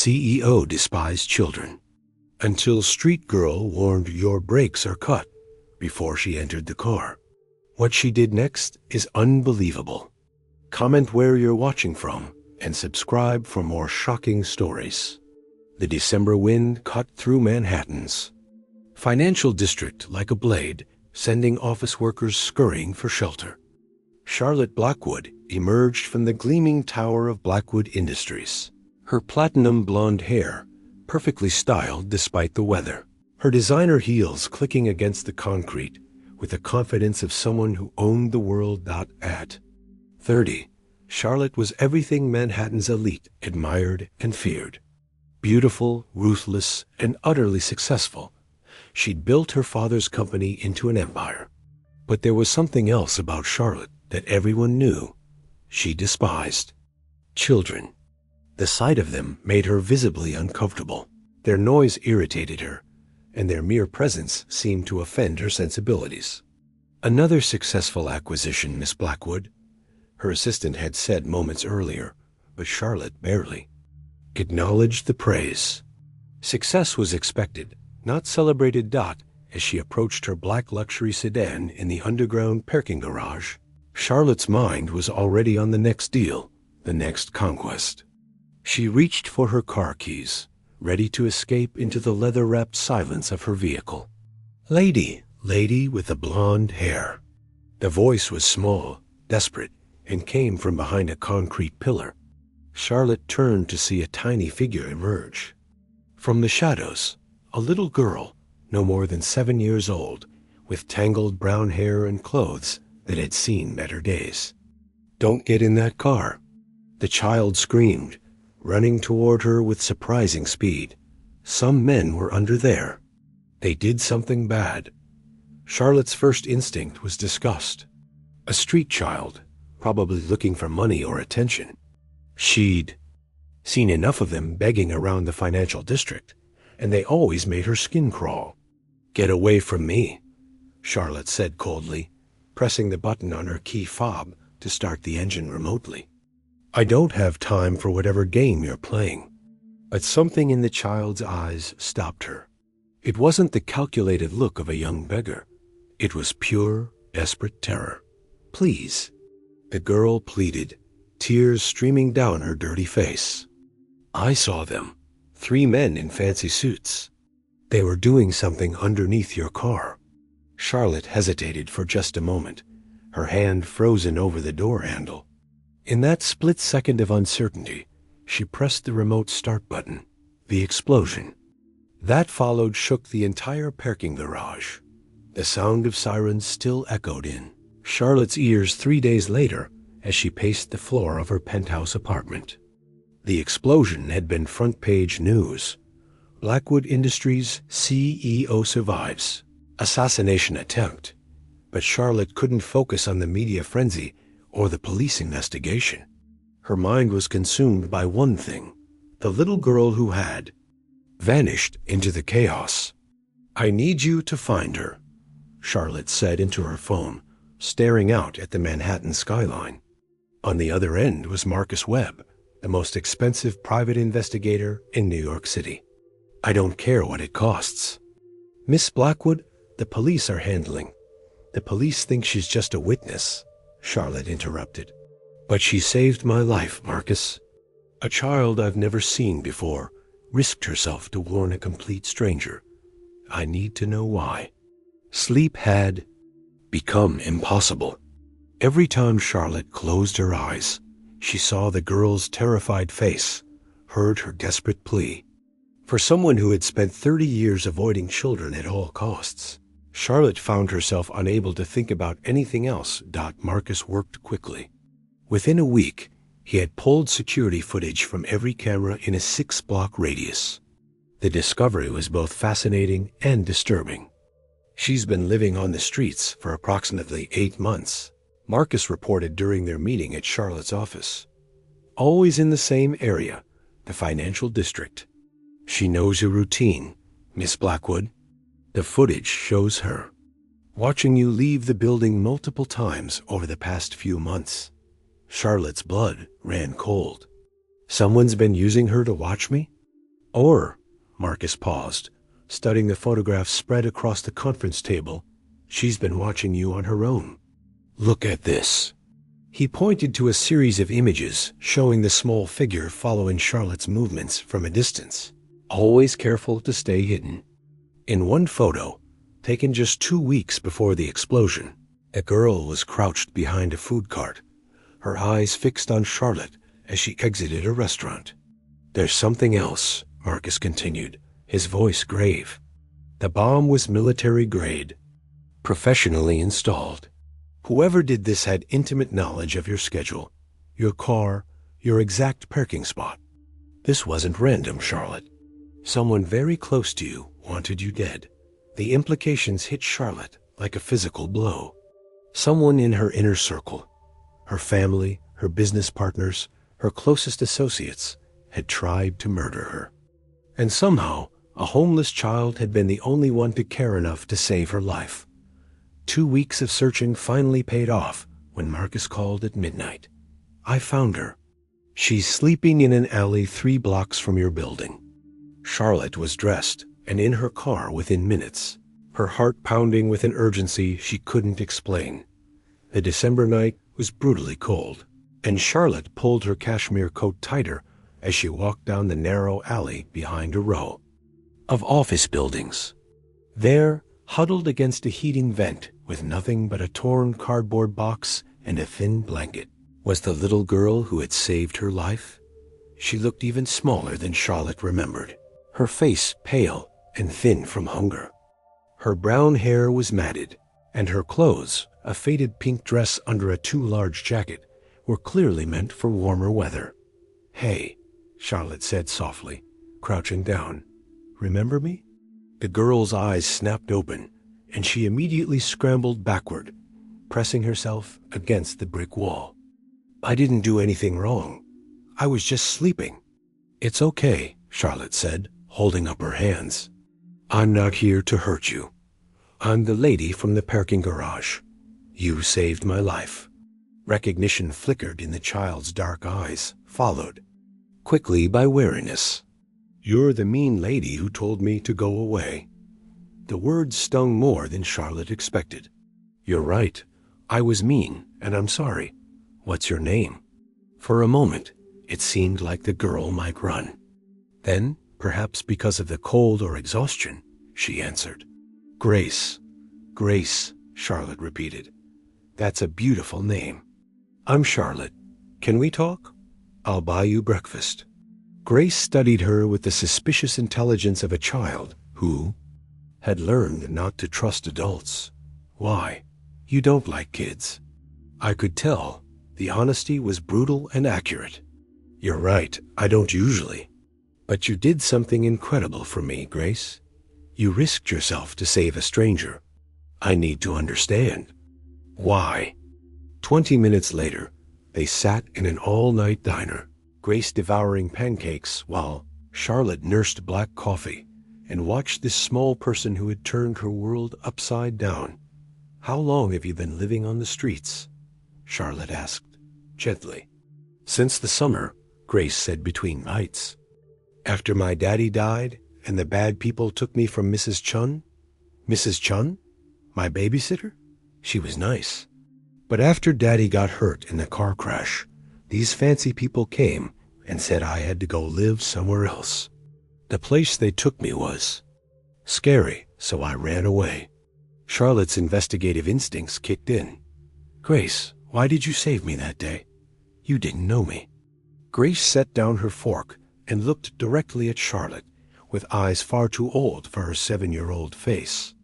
CEO despised children. Until Street Girl warned your brakes are cut before she entered the car. What she did next is unbelievable. Comment where you're watching from and subscribe for more shocking stories. The December wind cut through Manhattan's financial district like a blade, sending office workers scurrying for shelter. Charlotte Blackwood emerged from the gleaming tower of Blackwood Industries. Her platinum blonde hair, perfectly styled despite the weather. Her designer heels clicking against the concrete with the confidence of someone who owned the world. At 30, Charlotte was everything Manhattan's elite admired and feared. Beautiful, ruthless, and utterly successful, she'd built her father's company into an empire. But there was something else about Charlotte that everyone knew. She despised children. The sight of them made her visibly uncomfortable. Their noise irritated her, and their mere presence seemed to offend her sensibilities. Another successful acquisition, Miss Blackwood, her assistant had said moments earlier, but Charlotte barely acknowledged the praise. Success was expected, not celebrated. As she approached her black luxury sedan in the underground parking garage, Charlotte's mind was already on the next deal, the next conquest. She reached for her car keys, ready to escape into the leather-wrapped silence of her vehicle. Lady with the blonde hair. The voice was small, desperate, and came from behind a concrete pillar. Charlotte turned to see a tiny figure emerge. From the shadows, a little girl, no more than 7 years old, with tangled brown hair and clothes that had seen better days. "Don't get in that car," the child screamed, running toward her with surprising speed. Some men were under there. They did something bad. Charlotte's first instinct was disgust. A street child, probably looking for money or attention. She'd seen enough of them begging around the financial district, and they always made her skin crawl. "Get away from me," Charlotte said coldly, pressing the button on her key fob to start the engine remotely. "I don't have time for whatever game you're playing." But something in the child's eyes stopped her. It wasn't the calculated look of a young beggar. It was pure, desperate terror. "Please," the girl pleaded, tears streaming down her dirty face. "I saw them. 3 men in fancy suits. They were doing something underneath your car." Charlotte hesitated for just a moment, her hand frozen over the door handle. In that split second of uncertainty, she pressed the remote start button. The explosion that followed shook the entire parking garage. The sound of sirens still echoed in Charlotte's ears 3 days later as she paced the floor of her penthouse apartment. The explosion had been front-page news. Blackwood Industries CEO survives. Assassination attempt. But Charlotte couldn't focus on the media frenzy or the police investigation. Her mind was consumed by one thing, the little girl who had vanished into the chaos. "I need you to find her," Charlotte said into her phone, staring out at the Manhattan skyline. On the other end was Marcus Webb, the most expensive private investigator in New York City. "I don't care what it costs." "Miss Blackwood, the police are handling." "The police think she's just a witness," Charlotte interrupted. "But she saved my life, Marcus. A child I've never seen before risked herself to warn a complete stranger. I need to know why." Sleep had become impossible. Every time Charlotte closed her eyes, she saw the girl's terrified face, heard her desperate plea. For someone who had spent 30 years avoiding children at all costs, Charlotte found herself unable to think about anything else. Marcus worked quickly. Within a week, he had pulled security footage from every camera in a 6-block radius. The discovery was both fascinating and disturbing. "She's been living on the streets for approximately 8 months, Marcus reported during their meeting at Charlotte's office. "Always in the same area, the financial district. She knows your routine, Miss Blackwood. The footage shows her watching you leave the building multiple times over the past few months." Charlotte's blood ran cold. "Someone's been using her to watch me?" Or, Marcus paused, studying the photographs spread across the conference table, she's been watching you on her own. Look at this. He pointed to a series of images showing the small figure following Charlotte's movements from a distance, always careful to stay hidden. In one photo, taken just 2 weeks before the explosion, a girl was crouched behind a food cart, her eyes fixed on Charlotte as she exited a restaurant. There's something else, Marcus continued, his voice grave. The bomb was military grade, professionally installed. Whoever did this had intimate knowledge of your schedule, your car, your exact parking spot. This wasn't random, Charlotte. Someone very close to you wanted you dead. The implications hit Charlotte like a physical blow. Someone in her inner circle, her family, her business partners, her closest associates, had tried to murder her. And somehow, a homeless child had been the only one to care enough to save her life. 2 weeks of searching finally paid off when Marcus called at midnight. I found her. She's sleeping in an alley 3 blocks from your building. Charlotte was dressed and in her car within minutes, her heart pounding with an urgency she couldn't explain. The December night was brutally cold, and Charlotte pulled her cashmere coat tighter as she walked down the narrow alley behind a row of office buildings. There, huddled against a heating vent with nothing but a torn cardboard box and a thin blanket, was the little girl who had saved her life. She looked even smaller than Charlotte remembered, her face pale and thin from hunger. Her brown hair was matted, and her clothes, a faded pink dress under a too large jacket, were clearly meant for warmer weather. "Hey," Charlotte said softly, crouching down. "Remember me?" The girl's eyes snapped open, and she immediately scrambled backward, pressing herself against the brick wall. "I didn't do anything wrong. I was just sleeping." "It's okay," Charlotte said, holding up her hands. "I'm not here to hurt you. I'm the lady from the parking garage. You saved my life." Recognition flickered in the child's dark eyes, followed quickly by wariness. "You're the mean lady who told me to go away." The words stung more than Charlotte expected. "You're right. I was mean, and I'm sorry. What's your name?" For a moment, it seemed like the girl might run. Then, perhaps because of the cold or exhaustion, she answered. "Grace." "Grace," Charlotte repeated. "That's a beautiful name." "I'm Charlotte. Can we talk? I'll buy you breakfast." Grace studied her with the suspicious intelligence of a child who had learned not to trust adults. "Why? You don't like kids." I could tell. The honesty was brutal and accurate. "You're right, I don't usually. But you did something incredible for me, Grace. You risked yourself to save a stranger. I need to understand. Why?" 20 minutes later, they sat in an all-night diner, Grace devouring pancakes while Charlotte nursed black coffee and watched this small person who had turned her world upside down. "How long have you been living on the streets?" Charlotte asked, gently. "Since the summer," Grace said between bites. "After my daddy died and the bad people took me from Mrs. Chun." "Mrs. Chun? My babysitter? She was nice. But after Daddy got hurt in the car crash, these fancy people came and said I had to go live somewhere else. The place they took me was scary, so I ran away." Charlotte's investigative instincts kicked in. "Grace, why did you save me that day? You didn't know me." Grace set down her fork and looked directly at Charlotte, with eyes far too old for her 7-year-old face.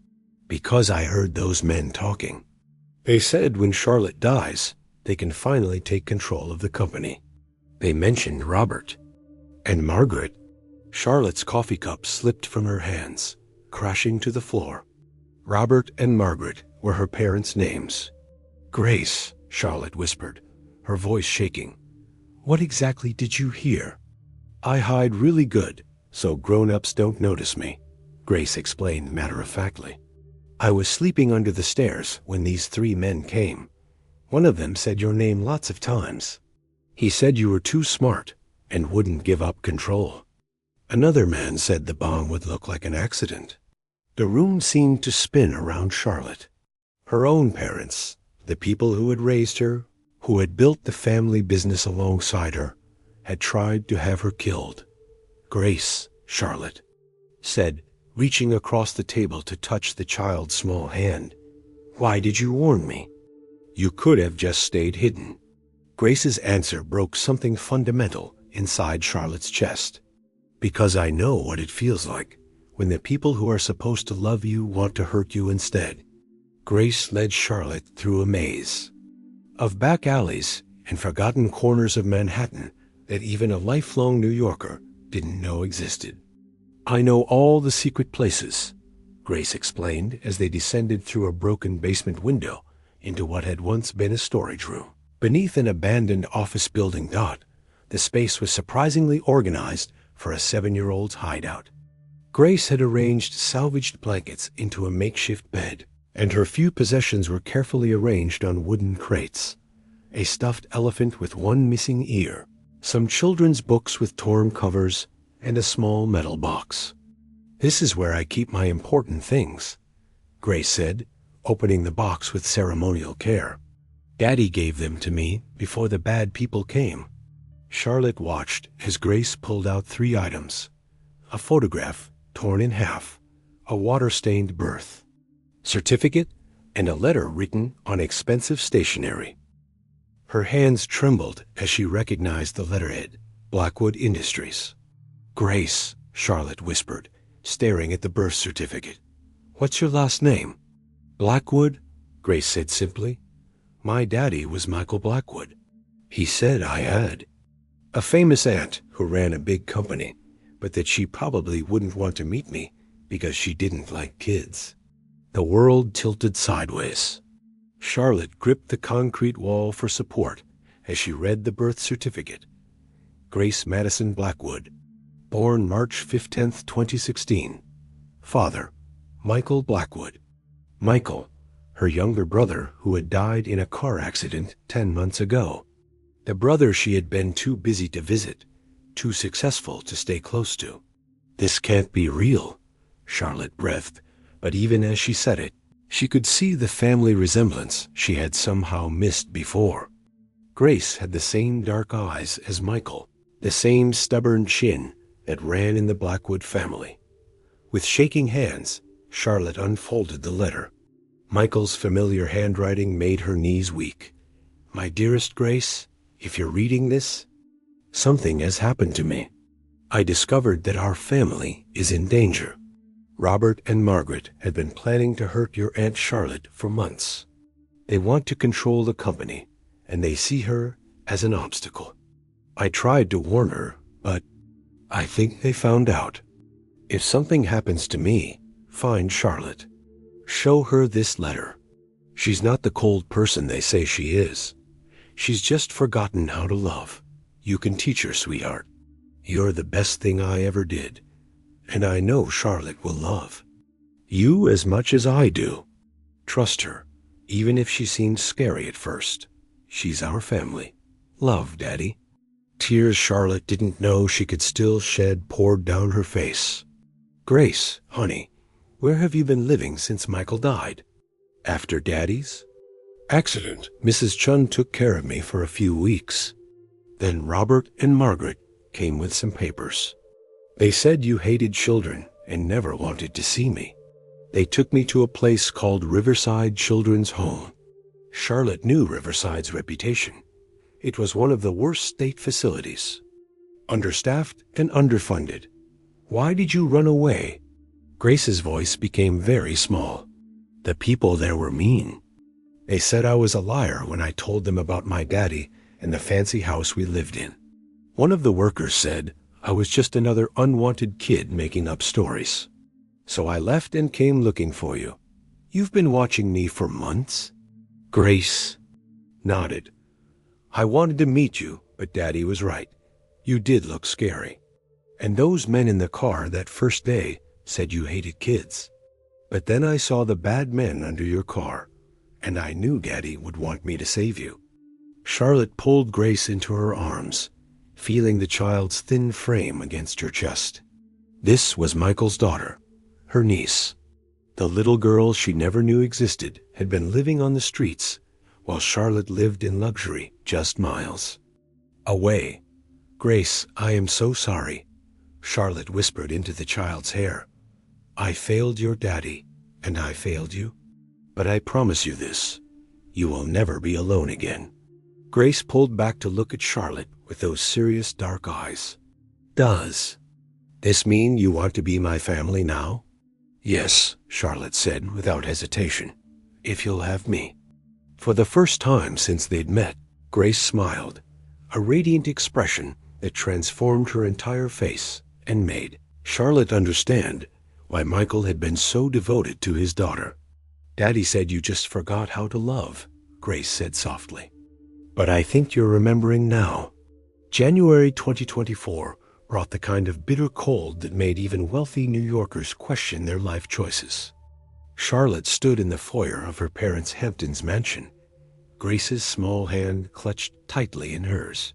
"Because I heard those men talking. They said when Charlotte dies, they can finally take control of the company. They mentioned Robert and Margaret." Charlotte's coffee cup slipped from her hands, crashing to the floor. Robert and Margaret were her parents' names. "Grace," Charlotte whispered, her voice shaking, "what exactly did you hear?" "I hide really good, so grown-ups don't notice me," Grace explained matter-of-factly. "I was sleeping under the stairs when these 3 men came. One of them said your name lots of times. He said you were too smart and wouldn't give up control." Another man said the bomb would look like an accident. The room seemed to spin around Charlotte. Her own parents, the people who had raised her, who had built the family business alongside her, had tried to have her killed. Grace, Charlotte said, reaching across the table to touch the child's small hand. Why did you warn me? You could have just stayed hidden. Grace's answer broke something fundamental inside Charlotte's chest. Because I know what it feels like when the people who are supposed to love you want to hurt you instead. Grace led Charlotte through a maze of back alleys and forgotten corners of Manhattan that even a lifelong New Yorker didn't know existed. I know all the secret places, Grace explained as they descended through a broken basement window into what had once been a storage room. Beneath an abandoned office building the space was surprisingly organized for a 7-year-old's hideout. Grace had arranged salvaged blankets into a makeshift bed, and her few possessions were carefully arranged on wooden crates. A stuffed elephant with one missing ear, some children's books with torn covers, and a small metal box. This is where I keep my important things, Grace said, opening the box with ceremonial care. Daddy gave them to me before the bad people came. Charlotte watched as Grace pulled out 3 items: a photograph torn in half, a water-stained birth certificate, and a letter written on expensive stationery. Her hands trembled as she recognized the letterhead, Blackwood Industries. Grace, Charlotte whispered, staring at the birth certificate. What's your last name? Blackwood, Grace said simply. My daddy was Michael Blackwood. He said I had a famous aunt who ran a big company, but that she probably wouldn't want to meet me because she didn't like kids. The world tilted sideways. Charlotte gripped the concrete wall for support as she read the birth certificate. Grace Madison Blackwood, born March 15, 2016. Father, Michael Blackwood. Michael, her younger brother who had died in a car accident 10 months ago. The brother she had been too busy to visit, too successful to stay close to. This can't be real, Charlotte breathed, but even as she said it, she could see the family resemblance she had somehow missed before. Grace had the same dark eyes as Michael, the same stubborn chin that ran in the Blackwood family. With shaking hands, Charlotte unfolded the letter. Michael's familiar handwriting made her knees weak. My dearest Grace, if you're reading this, something has happened to me. I discovered that our family is in danger. Robert and Margaret had been planning to hurt your Aunt Charlotte for months. They want to control the company, and they see her as an obstacle. I tried to warn her, but I think they found out. If something happens to me, find Charlotte. Show her this letter. She's not the cold person they say she is. She's just forgotten how to love. You can teach her, sweetheart. You're the best thing I ever did, and I know Charlotte will love you as much as I do. Trust her, even if she seems scary at first. She's our family. Love, Daddy. Tears Charlotte didn't know she could still shed poured down her face. Grace, honey, where have you been living since Michael died? After Daddy's accident, Mrs. Chun took care of me for a few weeks. Then Robert and Margaret came with some papers. They said you hated children and never wanted to see me. They took me to a place called Riverside Children's Home. Charlotte knew Riverside's reputation. It was one of the worst state facilities. Understaffed and underfunded. Why did you run away? Grace's voice became very small. The people there were mean. They said I was a liar when I told them about my daddy and the fancy house we lived in. One of the workers said I was just another unwanted kid making up stories. So I left and came looking for you. You've been watching me for months? Grace nodded. I wanted to meet you, but Daddy was right. You did look scary. And those men in the car that first day said you hated kids. But then I saw the bad men under your car, and I knew Daddy would want me to save you. Charlotte pulled Grace into her arms, feeling the child's thin frame against her chest. This was Michael's daughter, her niece. The little girl she never knew existed had been living on the streets, while Charlotte lived in luxury just miles away. "Grace, I am so sorry," Charlotte whispered into the child's hair. "I failed your daddy, and I failed you. But I promise you this, you will never be alone again." Grace pulled back to look at Charlotte with those serious dark eyes. "Does this mean you want to be my family now?" "Yes," Charlotte said without hesitation, "if you'll have me." For the first time since they'd met, Grace smiled, a radiant expression that transformed her entire face and made Charlotte understand why Michael had been so devoted to his daughter. "Daddy said you just forgot how to love," Grace said softly. "But I think you're remembering now." January 2024 brought the kind of bitter cold that made even wealthy New Yorkers question their life choices. Charlotte stood in the foyer of her parents' Hamptons mansion, Grace's small hand clutched tightly in hers.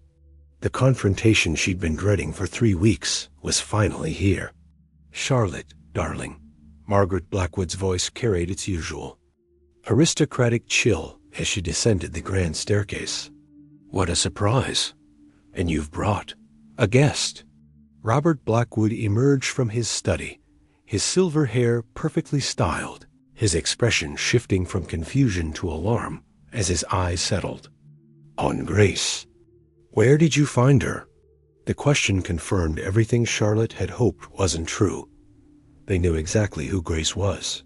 The confrontation she'd been dreading for 3 weeks was finally here. "Charlotte, darling," Margaret Blackwood's voice carried its usual aristocratic chill as she descended the grand staircase. "What a surprise! And you've brought a guest." Robert Blackwood emerged from his study, his silver hair perfectly styled, his expression shifting from confusion to alarm as his eyes settled on Grace. "Where did you find her?" The question confirmed everything Charlotte had hoped wasn't true. They knew exactly who Grace was.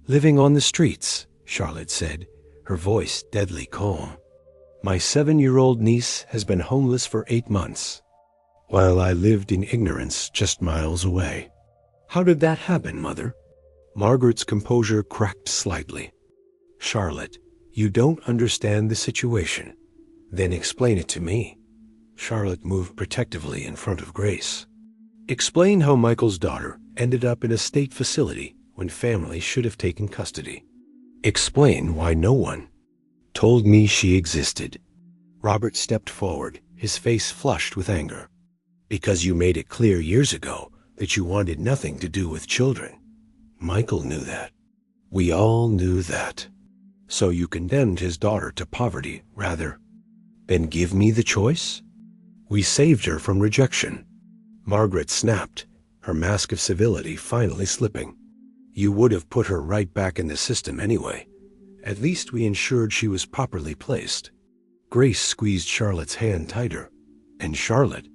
"Living on the streets," Charlotte said, her voice deadly calm. "My 7-year-old niece has been homeless for 8 months, while I lived in ignorance just miles away." "How did that happen, Mother?" Margaret's composure cracked slightly. "Charlotte, you don't understand the situation. Then explain it to me." Charlotte moved protectively in front of Grace. "Explain how Michael's daughter ended up in a state facility when family should have taken custody. Explain why no one told me she existed." Robert stepped forward, his face flushed with anger. "Because you made it clear years ago that you wanted nothing to do with children. Michael knew that. We all knew that. So you condemned his daughter to poverty rather than give me the choice? We saved her from rejection." Margaret snapped, her mask of civility finally slipping. "You would have put her right back in the system anyway. At least we ensured she was properly placed." Grace squeezed Charlotte's hand tighter, and Charlotte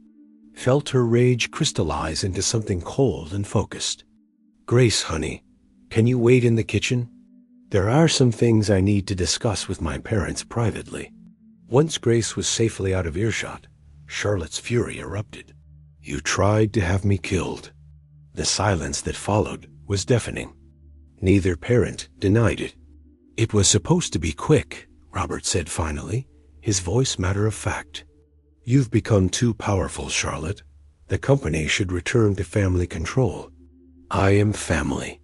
felt her rage crystallize into something cold and focused. "Grace, honey, can you wait in the kitchen? There are some things I need to discuss with my parents privately." Once Grace was safely out of earshot, Charlotte's fury erupted. "You tried to have me killed." The silence that followed was deafening. Neither parent denied it. "It was supposed to be quick," Robert said finally, his voice matter of fact. "You've become too powerful, Charlotte. The company should return to family control." "I am family."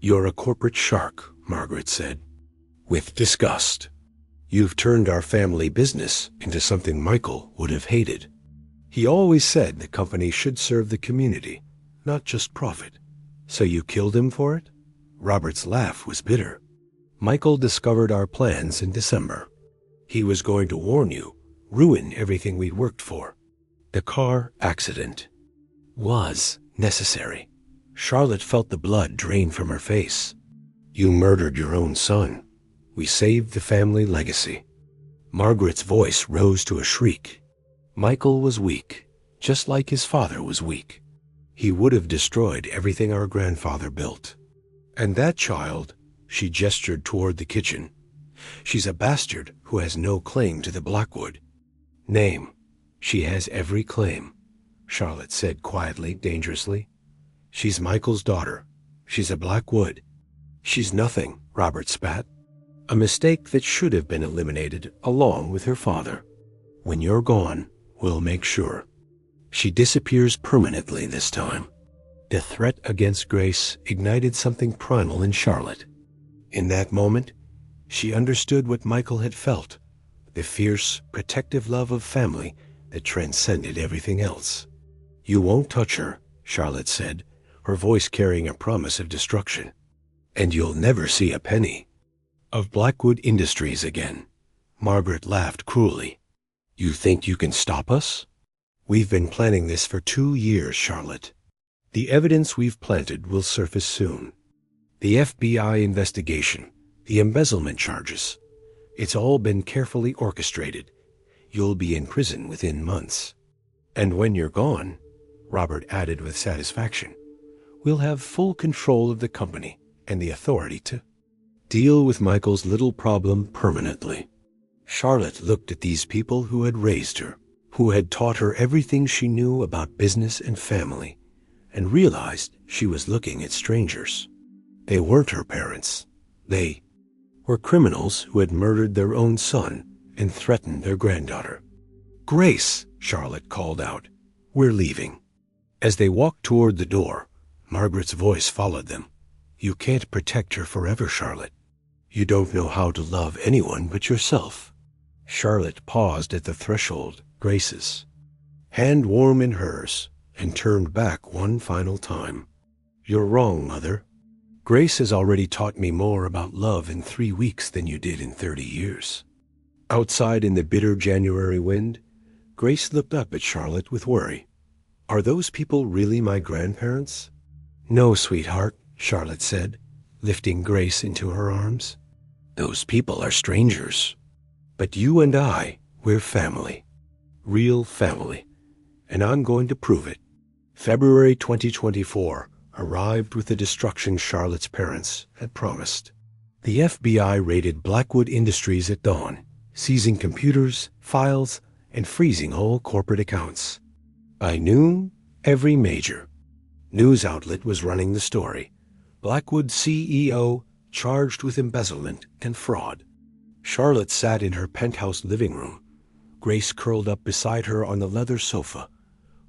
"You're a corporate shark," Margaret said, with disgust. "You've turned our family business into something Michael would have hated. He always said the company should serve the community, not just profit. So you killed him for it?" Robert's laugh was bitter. "Michael discovered our plans in December. He was going to warn you, ruin everything we'd worked for. The car accident was necessary." Charlotte felt the blood drain from her face. "You murdered your own son. We saved the family legacy." Margaret's voice rose to a shriek. "Michael was weak, just like his father was weak. He would have destroyed everything our grandfather built. And that child," she gestured toward the kitchen, "she's a bastard who has no claim to the Blackwood name." "She has every claim," Charlotte said quietly, dangerously. "She's Michael's daughter. She's a Blackwood." "She's nothing," Robert spat. "A mistake that should have been eliminated along with her father. When you're gone, we'll make sure. She disappears permanently this time." The threat against Grace ignited something primal in Charlotte. In that moment, she understood what Michael had felt, the fierce, protective love of family that transcended everything else. "You won't touch her," Charlotte said, her voice carrying a promise of destruction. And you'll never see a penny of Blackwood Industries again. Margaret laughed cruelly. You think you can stop us? We've been planning this for 2 years, Charlotte. The evidence we've planted will surface soon. The FBI investigation, the embezzlement charges. It's all been carefully orchestrated. You'll be in prison within months. And when you're gone, Robert added with satisfaction, we'll have full control of the company and the authority to deal with Michael's little problem permanently. Charlotte looked at these people who had raised her, who had taught her everything she knew about business and family, and realized she was looking at strangers. They weren't her parents. They were criminals who had murdered their own son and threatened their granddaughter. Grace, Charlotte called out, we're leaving. As they walked toward the door, Margaret's voice followed them. You can't protect her forever, Charlotte. You don't know how to love anyone but yourself. Charlotte paused at the threshold, Grace's hand warm in hers, and turned back one final time. You're wrong, Mother. Grace has already taught me more about love in 3 weeks than you did in 30 years. Outside in the bitter January wind, Grace looked up at Charlotte with worry. Are those people really my grandparents? No, sweetheart, Charlotte said, lifting Grace into her arms. Those people are strangers. But you and I, we're family. Real family. And I'm going to prove it. February 2024 arrived with the destruction Charlotte's parents had promised. The FBI raided Blackwood Industries at dawn, seizing computers, files, and freezing all corporate accounts. By noon, every major news outlet was running the story. Blackwood CEO charged with embezzlement and fraud. Charlotte sat in her penthouse living room, Grace curled up beside her on the leather sofa,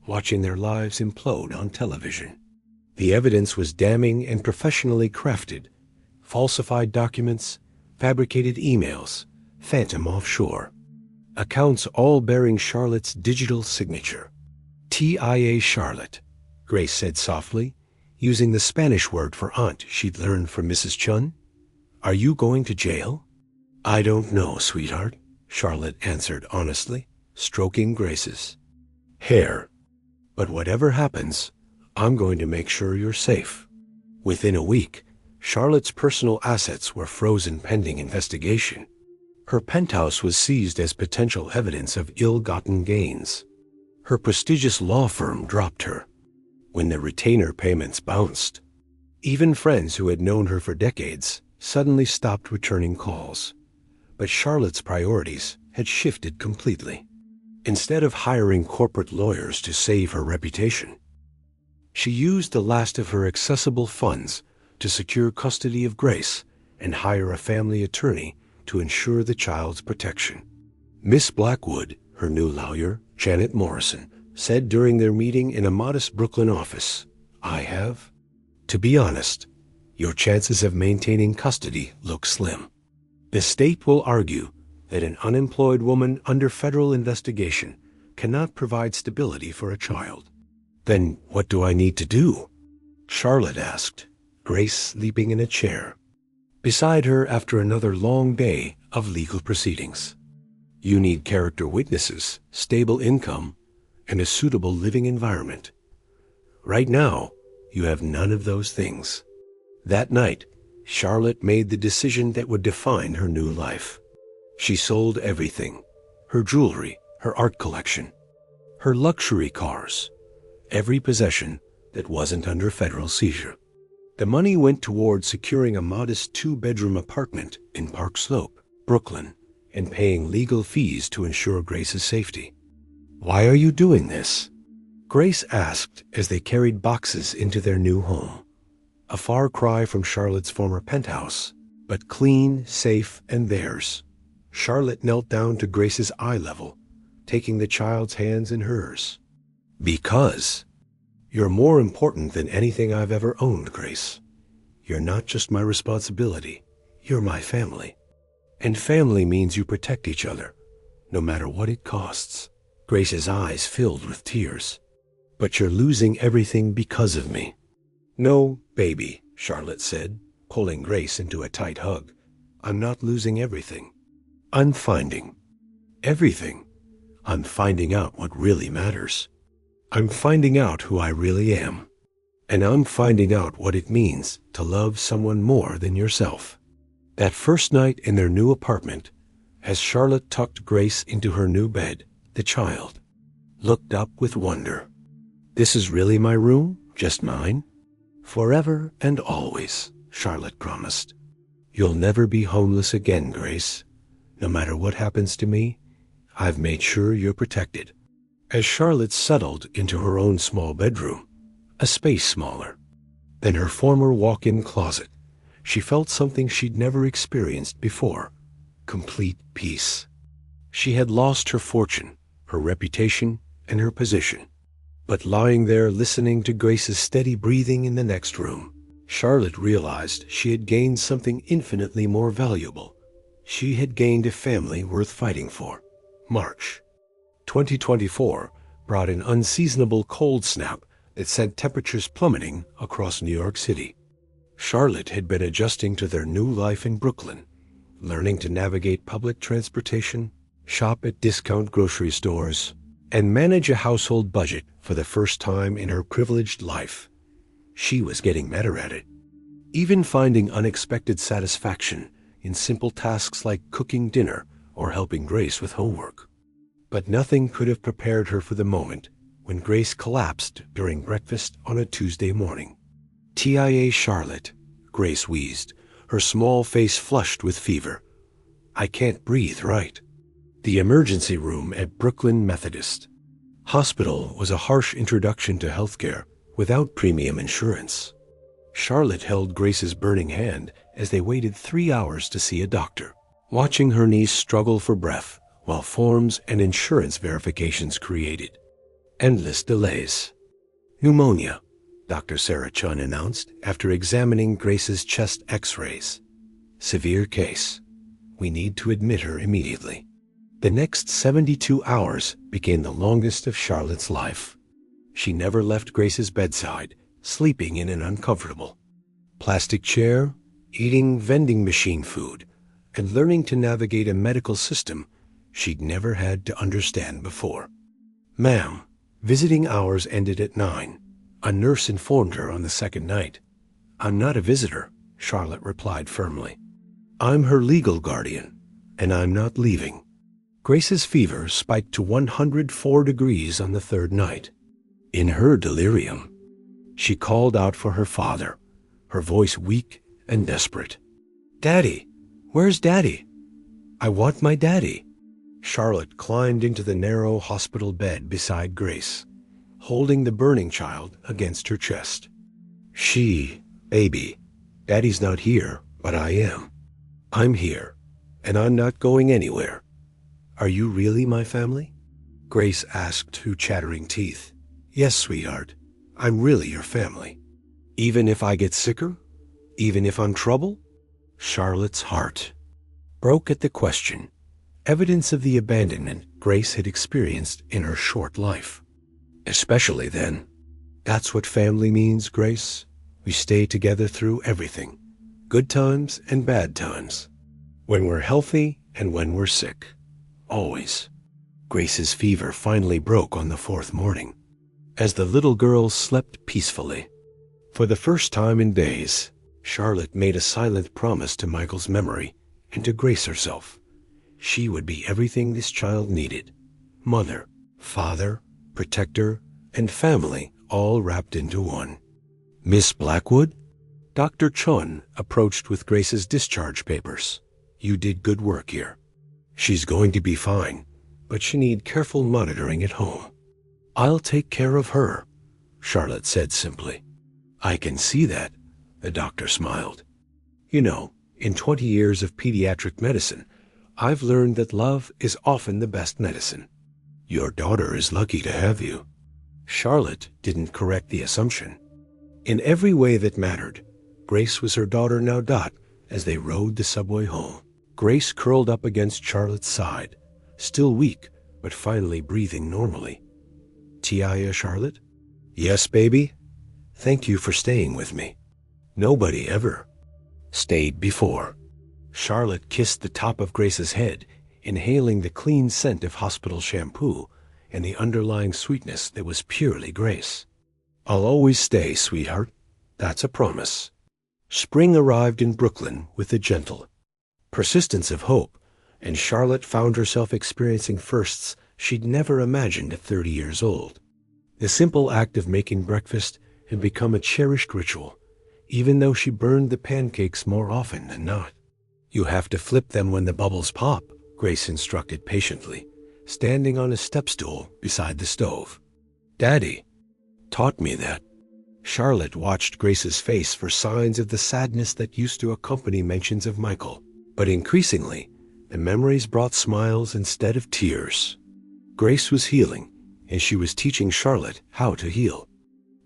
watching their lives implode on television. The evidence was damning and professionally crafted. Falsified documents, fabricated emails, phantom offshore. Accounts all bearing Charlotte's digital signature. TIA Charlotte, Grace said softly, using the Spanish word for aunt she'd learned from Mrs. Chun. Are you going to jail? I don't know, sweetheart, Charlotte answered honestly, stroking Grace's hair. But whatever happens, I'm going to make sure you're safe. Within a week, Charlotte's personal assets were frozen pending investigation. Her penthouse was seized as potential evidence of ill-gotten gains. Her prestigious law firm dropped her when the retainer payments bounced. Even friends who had known her for decades suddenly stopped returning calls. But Charlotte's priorities had shifted completely. Instead of hiring corporate lawyers to save her reputation, she used the last of her accessible funds to secure custody of Grace and hire a family attorney to ensure the child's protection. Miss Blackwood, her new lawyer, Janet Morrison, said during their meeting in a modest Brooklyn office, to be honest, your chances of maintaining custody look slim. The state will argue that an unemployed woman under federal investigation cannot provide stability for a child. Then what do I need to do? Charlotte asked, Grace leaping in a chair beside her after another long day of legal proceedings. You need character witnesses, stable income, and a suitable living environment. Right now, you have none of those things. That night, Charlotte made the decision that would define her new life. She sold everything, her jewelry, her art collection, her luxury cars, every possession that wasn't under federal seizure. The money went toward securing a modest 2-bedroom apartment in Park Slope, Brooklyn, and paying legal fees to ensure Grace's safety. Why are you doing this? Grace asked as they carried boxes into their new home. A far cry from Charlotte's former penthouse, but clean, safe, and theirs. Charlotte knelt down to Grace's eye level, taking the child's hands in hers. Because you're more important than anything I've ever owned, Grace. You're not just my responsibility, you're my family. And family means you protect each other, no matter what it costs. Grace's eyes filled with tears. But you're losing everything because of me. No, baby, Charlotte said, pulling Grace into a tight hug. I'm not losing everything. I'm finding everything. I'm finding out what really matters. I'm finding out who I really am. And I'm finding out what it means to love someone more than yourself. That first night in their new apartment, as Charlotte tucked Grace into her new bed, the child looked up with wonder. This is really my room? Just mine? Forever and always, Charlotte promised. You'll never be homeless again, Grace. No matter what happens to me, I've made sure you're protected. As Charlotte settled into her own small bedroom, a space smaller than her former walk-in closet, she felt something she'd never experienced before: complete peace. She had lost her fortune, her reputation, and her position. But lying there listening to Grace's steady breathing in the next room, Charlotte realized she had gained something infinitely more valuable. She had gained a family worth fighting for. March 2024 brought an unseasonable cold snap that sent temperatures plummeting across New York City. Charlotte had been adjusting to their new life in Brooklyn, learning to navigate public transportation, shop at discount grocery stores, and manage a household budget for the first time in her privileged life. She was getting better at it, even finding unexpected satisfaction in simple tasks like cooking dinner or helping Grace with homework. But nothing could have prepared her for the moment when Grace collapsed during breakfast on a Tuesday morning. "TIA, Charlotte," Grace wheezed, her small face flushed with fever. "I can't breathe right." The emergency room at Brooklyn Methodist Hospital was a harsh introduction to healthcare without premium insurance. Charlotte held Grace's burning hand as they waited 3 hours to see a doctor, watching her niece struggle for breath while forms and insurance verifications created endless delays. "Pneumonia," Dr. Sarah Chun announced after examining Grace's chest x-rays. "Severe case. We need to admit her immediately." The next 72 hours became the longest of Charlotte's life. She never left Grace's bedside, sleeping in an uncomfortable plastic chair, eating vending machine food, and learning to navigate a medical system she'd never had to understand before. "Ma'am, visiting hours ended at 9. A nurse informed her on the second night. "I'm not a visitor," Charlotte replied firmly. "I'm her legal guardian, and I'm not leaving." Grace's fever spiked to 104 degrees on the third night. In her delirium, she called out for her father, her voice weak and desperate. "Daddy, where's Daddy? I want my daddy." Charlotte climbed into the narrow hospital bed beside Grace, holding the burning child against her chest. "Baby, Daddy's not here, but I am. I'm here, and I'm not going anywhere. Are you really my family?" Grace asked through chattering teeth. "Yes, sweetheart, I'm really your family. Even if I get sicker? Even if I'm trouble?" Charlotte's heart broke at the question, evidence of the abandonment Grace had experienced in her short life. Especially then. "That's what family means, Grace. We stay together through everything, good times and bad times. When we're healthy and when we're sick. Always." Grace's fever finally broke on the fourth morning, as the little girl slept peacefully. For the first time in days, Charlotte made a silent promise to Michael's memory and to Grace herself. She would be everything this child needed: mother, father, protector, and family, all wrapped into one. "Miss Blackwood?" Dr. Chun approached with Grace's discharge papers. "You did good work here. She's going to be fine, but she needs careful monitoring at home." "I'll take care of her," Charlotte said simply. "I can see that," the doctor smiled. "You know, in 20 years of pediatric medicine, I've learned that love is often the best medicine. Your daughter is lucky to have you." Charlotte didn't correct the assumption. In every way that mattered, Grace was her daughter now. As they rode the subway home, Grace curled up against Charlotte's side, still weak, but finally breathing normally. "TIA, Charlotte?" "Yes, baby?" Thank you for staying with me. Nobody ever stayed before. Charlotte kissed the top of Grace's head, inhaling the clean scent of hospital shampoo and the underlying sweetness that was purely Grace. I'll always stay, sweetheart. That's a promise. Spring arrived in Brooklyn with a gentle persistence of hope, and Charlotte found herself experiencing firsts she'd never imagined at 30 years old. The simple act of making breakfast had become a cherished ritual, even though she burned the pancakes more often than not. You have to flip them when the bubbles pop, Grace instructed patiently, standing on a step stool beside the stove. Daddy taught me that. Charlotte watched Grace's face for signs of the sadness that used to accompany mentions of Michael, but increasingly, the memories brought smiles instead of tears. Grace was healing, and she was teaching Charlotte how to heal.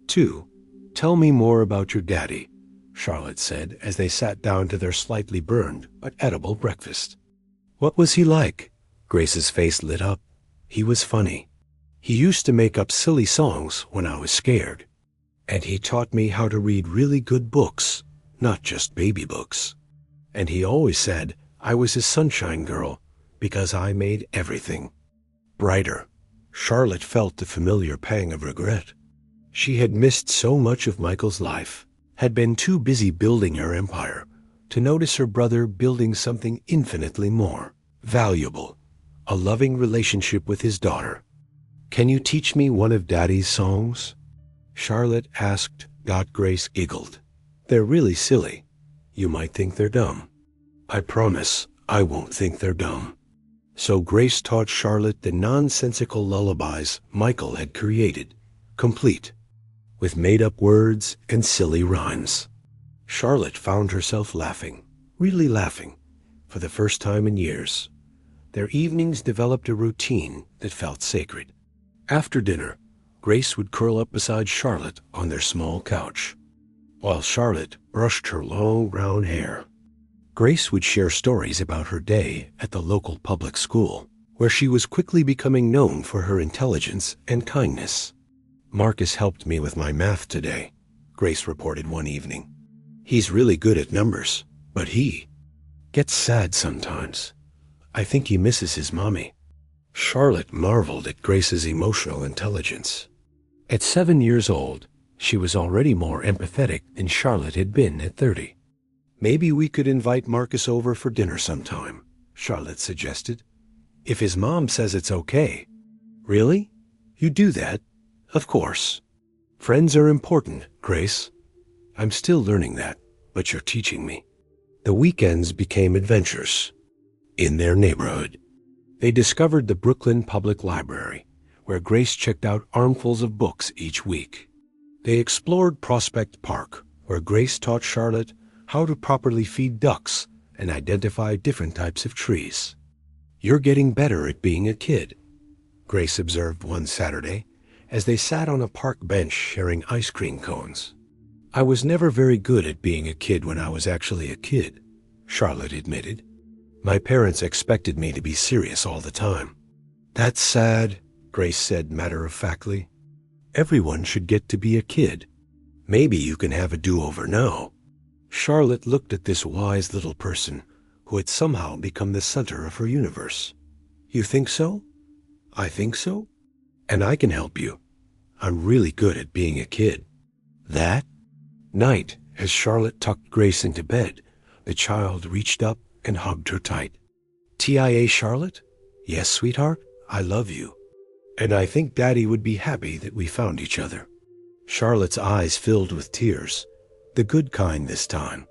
2. Tell me more about your daddy, Charlotte said as they sat down to their slightly burned but edible breakfast. What was he like? Grace's face lit up. He was funny. He used to make up silly songs when I was scared. And he taught me how to read really good books, not just baby books. And he always said I was his sunshine girl because I made everything brighter. Charlotte felt the familiar pang of regret. She had missed so much of Michael's life, had been too busy building her empire to notice her brother building something infinitely more valuable, a loving relationship with his daughter. Can you teach me one of Daddy's songs? Charlotte asked. Grace giggled. They're really silly. You might think they're dumb. I promise I won't think they're dumb. So Grace taught Charlotte the nonsensical lullabies Michael had created, complete, with made-up words and silly rhymes. Charlotte found herself laughing, really laughing, for the first time in years. Their evenings developed a routine that felt sacred. After dinner, Grace would curl up beside Charlotte on their small couch, while Charlotte brushed her long brown hair. Grace would share stories about her day at the local public school, where she was quickly becoming known for her intelligence and kindness. Marcus helped me with my math today, Grace reported one evening. He's really good at numbers, but he gets sad sometimes. I think he misses his mommy. Charlotte marveled at Grace's emotional intelligence. At 7 years old, she was already more empathetic than Charlotte had been at 30. Maybe we could invite Marcus over for dinner sometime, Charlotte suggested. If his mom says it's okay. Really? You do that? Of course. Friends are important, Grace. I'm still learning that, but you're teaching me. The weekends became adventures. In their neighborhood, they discovered the Brooklyn Public Library, where Grace checked out armfuls of books each week. They explored Prospect Park, where Grace taught Charlotte how to properly feed ducks and identify different types of trees. You're getting better at being a kid, Grace observed one Saturday as they sat on a park bench sharing ice cream cones. I was never very good at being a kid when I was actually a kid, Charlotte admitted. My parents expected me to be serious all the time. That's sad, Grace said matter-of-factly. Everyone should get to be a kid. Maybe you can have a do-over now. Charlotte looked at this wise little person who had somehow become the center of her universe. You think so? I think so? And I can help you. I'm really good at being a kid. That night, as Charlotte tucked Grace into bed, the child reached up and hugged her tight. TIA, Charlotte? Yes, sweetheart, I love you. And I think Daddy would be happy that we found each other. Charlotte's eyes filled with tears, the good kind this time.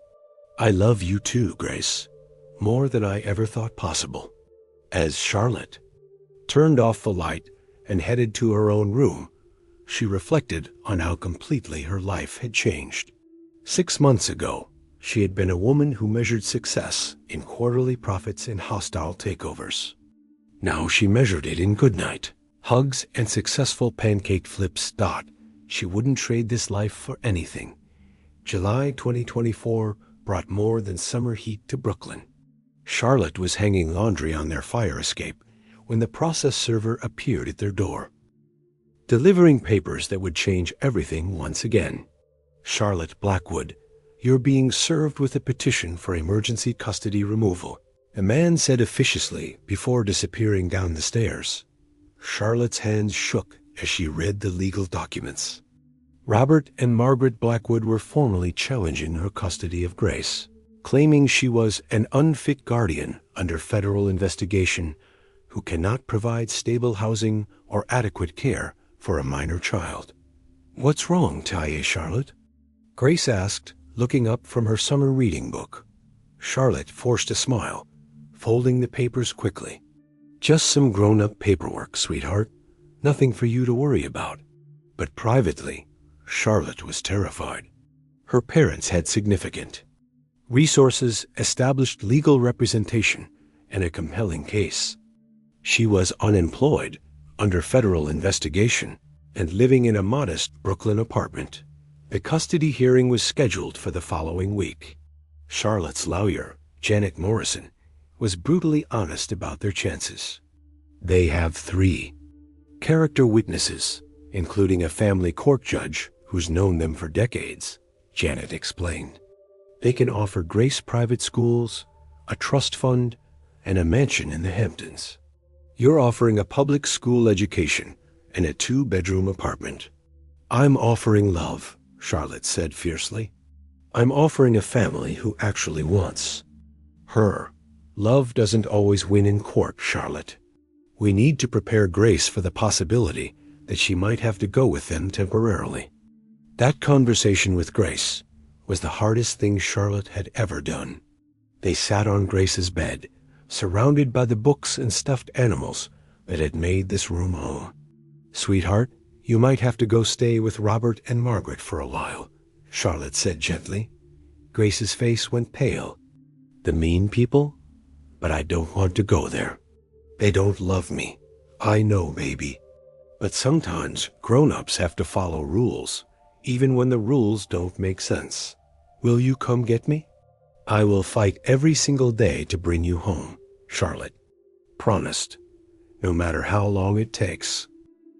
I love you too, Grace, more than I ever thought possible. As Charlotte turned off the light and headed to her own room, she reflected on how completely her life had changed. 6 months ago, she had been a woman who measured success in quarterly profits and hostile takeovers. Now she measured it in goodnight, hugs, and successful pancake flips. She wouldn't trade this life for anything. July 2024 brought more than summer heat to Brooklyn. Charlotte was hanging laundry on their fire escape when the process server appeared at their door, delivering papers that would change everything once again. Charlotte Blackwood, you're being served with a petition for emergency custody removal," a man said officiously before disappearing down the stairs. Charlotte's hands shook as she read the legal documents. Robert and Margaret Blackwood were formally challenging her custody of Grace, claiming she was an unfit guardian under federal investigation who cannot provide stable housing or adequate care for a minor child. "What's wrong, Taye Charlotte?" Grace asked, looking up from her summer reading book. Charlotte forced a smile, folding the papers quickly. "Just some grown-up paperwork, sweetheart. Nothing for you to worry about." But privately, Charlotte was terrified. Her parents had significant resources, established legal representation, and a compelling case. She was unemployed, under federal investigation, and living in a modest Brooklyn apartment. The custody hearing was scheduled for the following week. Charlotte's lawyer, Janet Morrison, was brutally honest about their chances. "They have 3 character witnesses, including a family court judge who's known them for decades," Janet explained. "They can offer Grace private schools, a trust fund, and a mansion in the Hamptons. You're offering a public school education and a 2-bedroom apartment." "I'm offering love," Charlotte said fiercely. "I'm offering a family who actually wants her. Love doesn't always win in court, Charlotte. We need to prepare Grace for the possibility that she might have to go with them temporarily." That conversation with Grace was the hardest thing Charlotte had ever done. They sat on Grace's bed, surrounded by the books and stuffed animals that had made this room home. "Sweetheart, you might have to go stay with Robert and Margaret for a while," Charlotte said gently. Grace's face went pale. "The mean people? But I don't want to go there. They don't love me. I know, baby. But sometimes grown-ups have to follow rules, even when the rules don't make sense. Will you come get me?" "I will fight every single day to bring you home," Charlotte promised, "no matter how long it takes."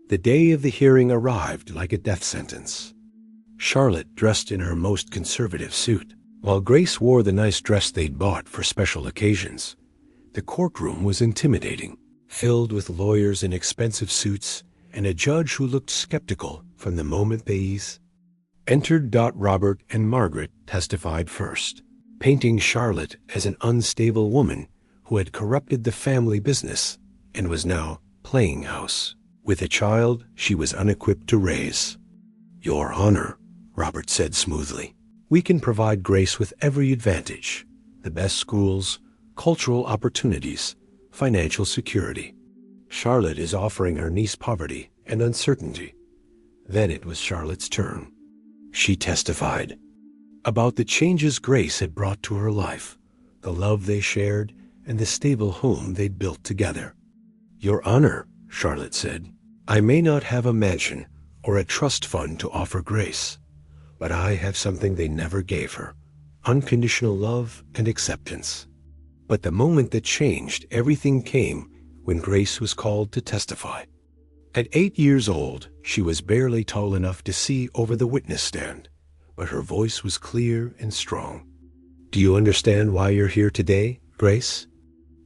The day of the hearing arrived like a death sentence. Charlotte dressed in her most conservative suit, while Grace wore the nice dress they'd bought for special occasions. The courtroom was intimidating, filled with lawyers in expensive suits and a judge who looked skeptical from the moment they entered. Robert and Margaret testified first, painting Charlotte as an unstable woman who had corrupted the family business and was now playing house with a child she was unequipped to raise. "Your Honor," Robert said smoothly, "we can provide Grace with every advantage, the best schools, cultural opportunities, financial security. Charlotte is offering her niece poverty and uncertainty." Then it was Charlotte's turn. She testified about the changes Grace had brought to her life, the love they shared, and the stable home they'd built together. "Your Honor," Charlotte said, "I may not have a mansion or a trust fund to offer Grace, but I have something they never gave her, unconditional love and acceptance." But the moment that changed everything came when Grace was called to testify. At 8 years old, she was barely tall enough to see over the witness stand, but her voice was clear and strong. "Do you understand why you're here today, Grace?"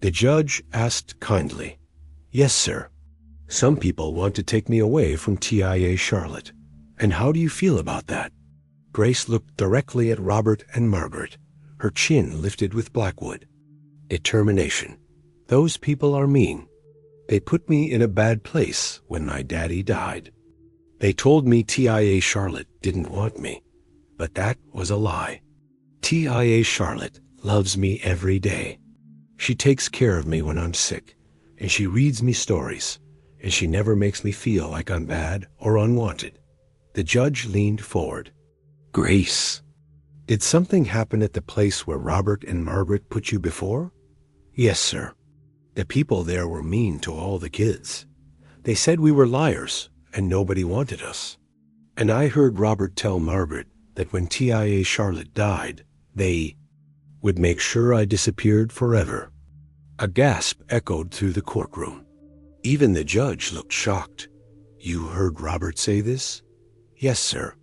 The judge asked kindly. "Yes, sir. Some people want to take me away from TIA Charlotte. And how do you feel about that?" Grace looked directly at Robert and Margaret, her chin lifted with Blackwood. "Determination. Those people are mean. They put me in a bad place when my daddy died. They told me TIA Charlotte didn't want me, but that was a lie. TIA Charlotte loves me every day. She takes care of me when I'm sick, and she reads me stories, and she never makes me feel like I'm bad or unwanted." The judge leaned forward. "Grace, did something happen at the place where Robert and Margaret put you before?" "Yes, sir. The people there were mean to all the kids. They said we were liars and nobody wanted us. And I heard Robert tell Margaret that when TIA Charlotte died, they would make sure I disappeared forever." A gasp echoed through the courtroom. Even the judge looked shocked. "You heard Robert say this?" "Yes, sir.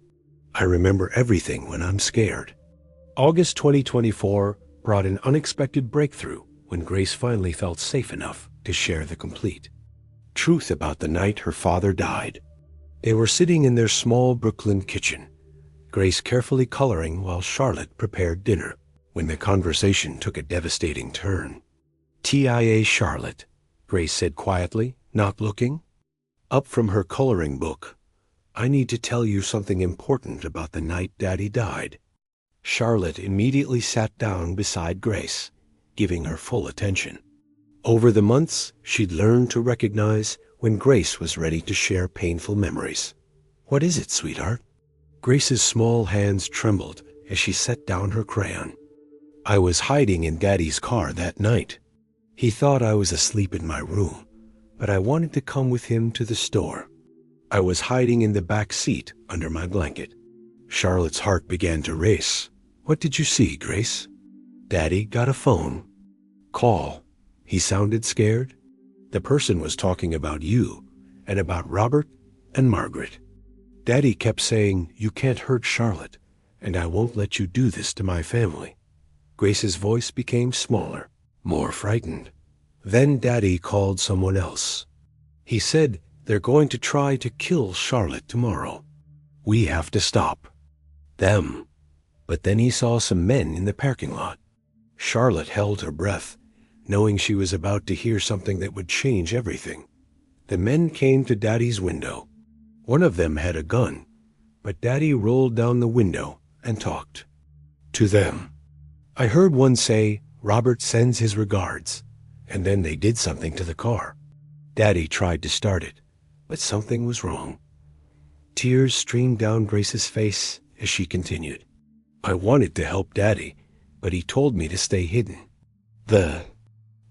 I remember everything when I'm scared. August 2024 brought an unexpected breakthrough when Grace finally felt safe enough to share the complete truth about the night her father died. They were sitting in their small Brooklyn kitchen, Grace carefully coloring while Charlotte prepared dinner, when the conversation took a devastating turn. "TIA, Charlotte," Grace said quietly, not looking up from her coloring book. "I need to tell you something important about the night Daddy died." Charlotte immediately sat down beside Grace, giving her full attention. Over the months, she'd learned to recognize when Grace was ready to share painful memories. "What is it, sweetheart?" Grace's small hands trembled as she set down her crayon. "I was hiding in Daddy's car that night. He thought I was asleep in my room, but I wanted to come with him to the store. I was hiding in the back seat under my blanket." Charlotte's heart began to race. "What did you see, Grace?" "Daddy got a phone call. He sounded scared. The person was talking about you and about Robert and Margaret. Daddy kept saying, 'You can't hurt Charlotte, and I won't let you do this to my family.'" Grace's voice became smaller, more frightened. "Then Daddy called someone else. He said they're going to try to kill Charlotte tomorrow. We have to stop them." But then he saw some men in the parking lot. Charlotte held her breath, knowing she was about to hear something that would change everything. The men came to Daddy's window. One of them had a gun, but Daddy rolled down the window and talked to them. "I heard one say, 'Robert sends his regards,' and then they did something to the car. Daddy tried to start it, but something was wrong." Tears streamed down Grace's face as she continued. "I wanted to help Daddy, but he told me to stay hidden. The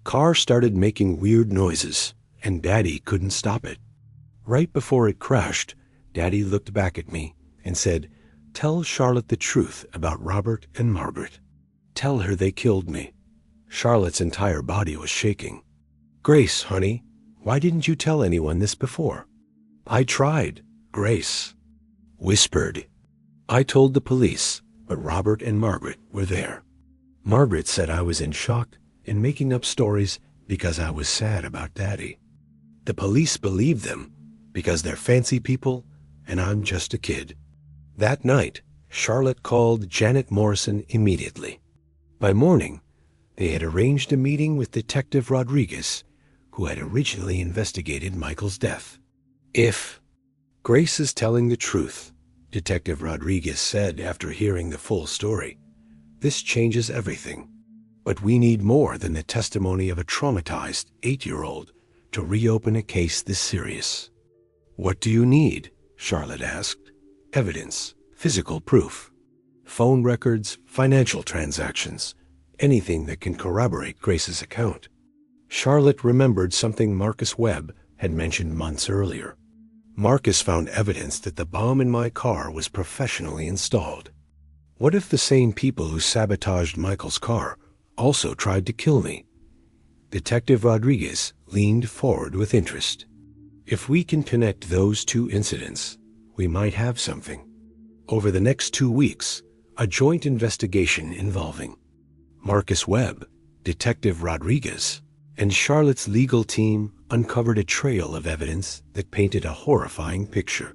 car started making weird noises, and Daddy couldn't stop it. Right before it crashed, Daddy looked back at me and said, 'Tell Charlotte the truth about Robert and Margaret. Tell her they killed me.'" Charlotte's entire body was shaking. "Grace, honey, why didn't you tell anyone this before?" "I tried," Grace whispered. "I told the police, but Robert and Margaret were there. Margaret said I was in shock and making up stories because I was sad about Daddy. The police believed them because they're fancy people and I'm just a kid." That night, Charlotte called Janet Morrison immediately. By morning, they had arranged a meeting with Detective Rodriguez, who had originally investigated Michael's death. "If Grace is telling the truth," Detective Rodriguez said after hearing the full story, "this changes everything. But we need more than the testimony of a traumatized 8-year-old to reopen a case this serious." "What do you need?" Charlotte asked. "Evidence, physical proof, phone records, financial transactions, anything that can corroborate Grace's account." Charlotte remembered something Marcus Webb had mentioned months earlier. "Marcus found evidence that the bomb in my car was professionally installed. What if the same people who sabotaged Michael's car also tried to kill me?" Detective Rodriguez leaned forward with interest. "If we can connect those two incidents, we might have something." Over the next 2 weeks, a joint investigation involving Marcus Webb, Detective Rodriguez, and Charlotte's legal team uncovered a trail of evidence that painted a horrifying picture.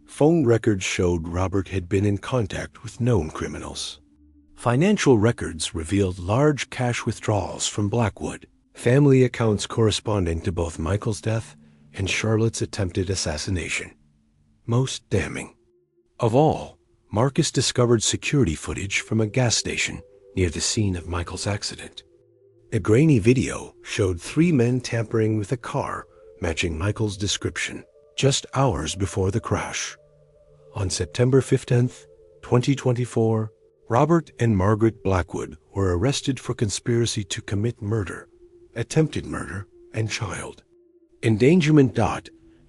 Phone records showed Robert had been in contact with known criminals. Financial records revealed large cash withdrawals from Blackwood, family accounts corresponding to both Michael's death and Charlotte's attempted assassination. Most damning of all, Marcus discovered security footage from a gas station near the scene of Michael's accident. A grainy video showed 3 men tampering with a car matching Michael's description just hours before the crash. On September 15th, 2024, Robert and Margaret Blackwood were arrested for conspiracy to commit murder, attempted murder, and child endangerment.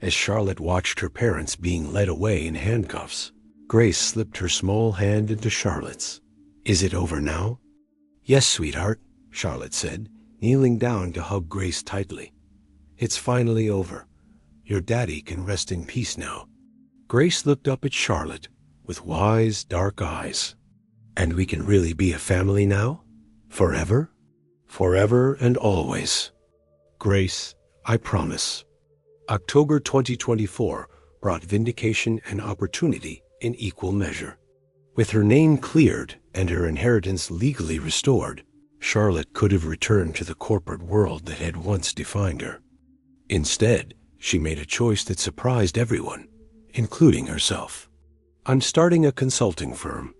As Charlotte watched her parents being led away in handcuffs, Grace slipped her small hand into Charlotte's. "Is it over now?" "Yes, sweetheart," Charlotte said, kneeling down to hug Grace tightly. "It's finally over. Your daddy can rest in peace now." Grace looked up at Charlotte with wise, dark eyes. "And we can really be a family now? Forever? Forever and always. Grace, I promise." October 2024 brought vindication and opportunity in equal measure. With her name cleared and her inheritance legally restored, Charlotte could have returned to the corporate world that had once defined her. Instead, she made a choice that surprised everyone, including herself. "I'm starting a consulting firm,"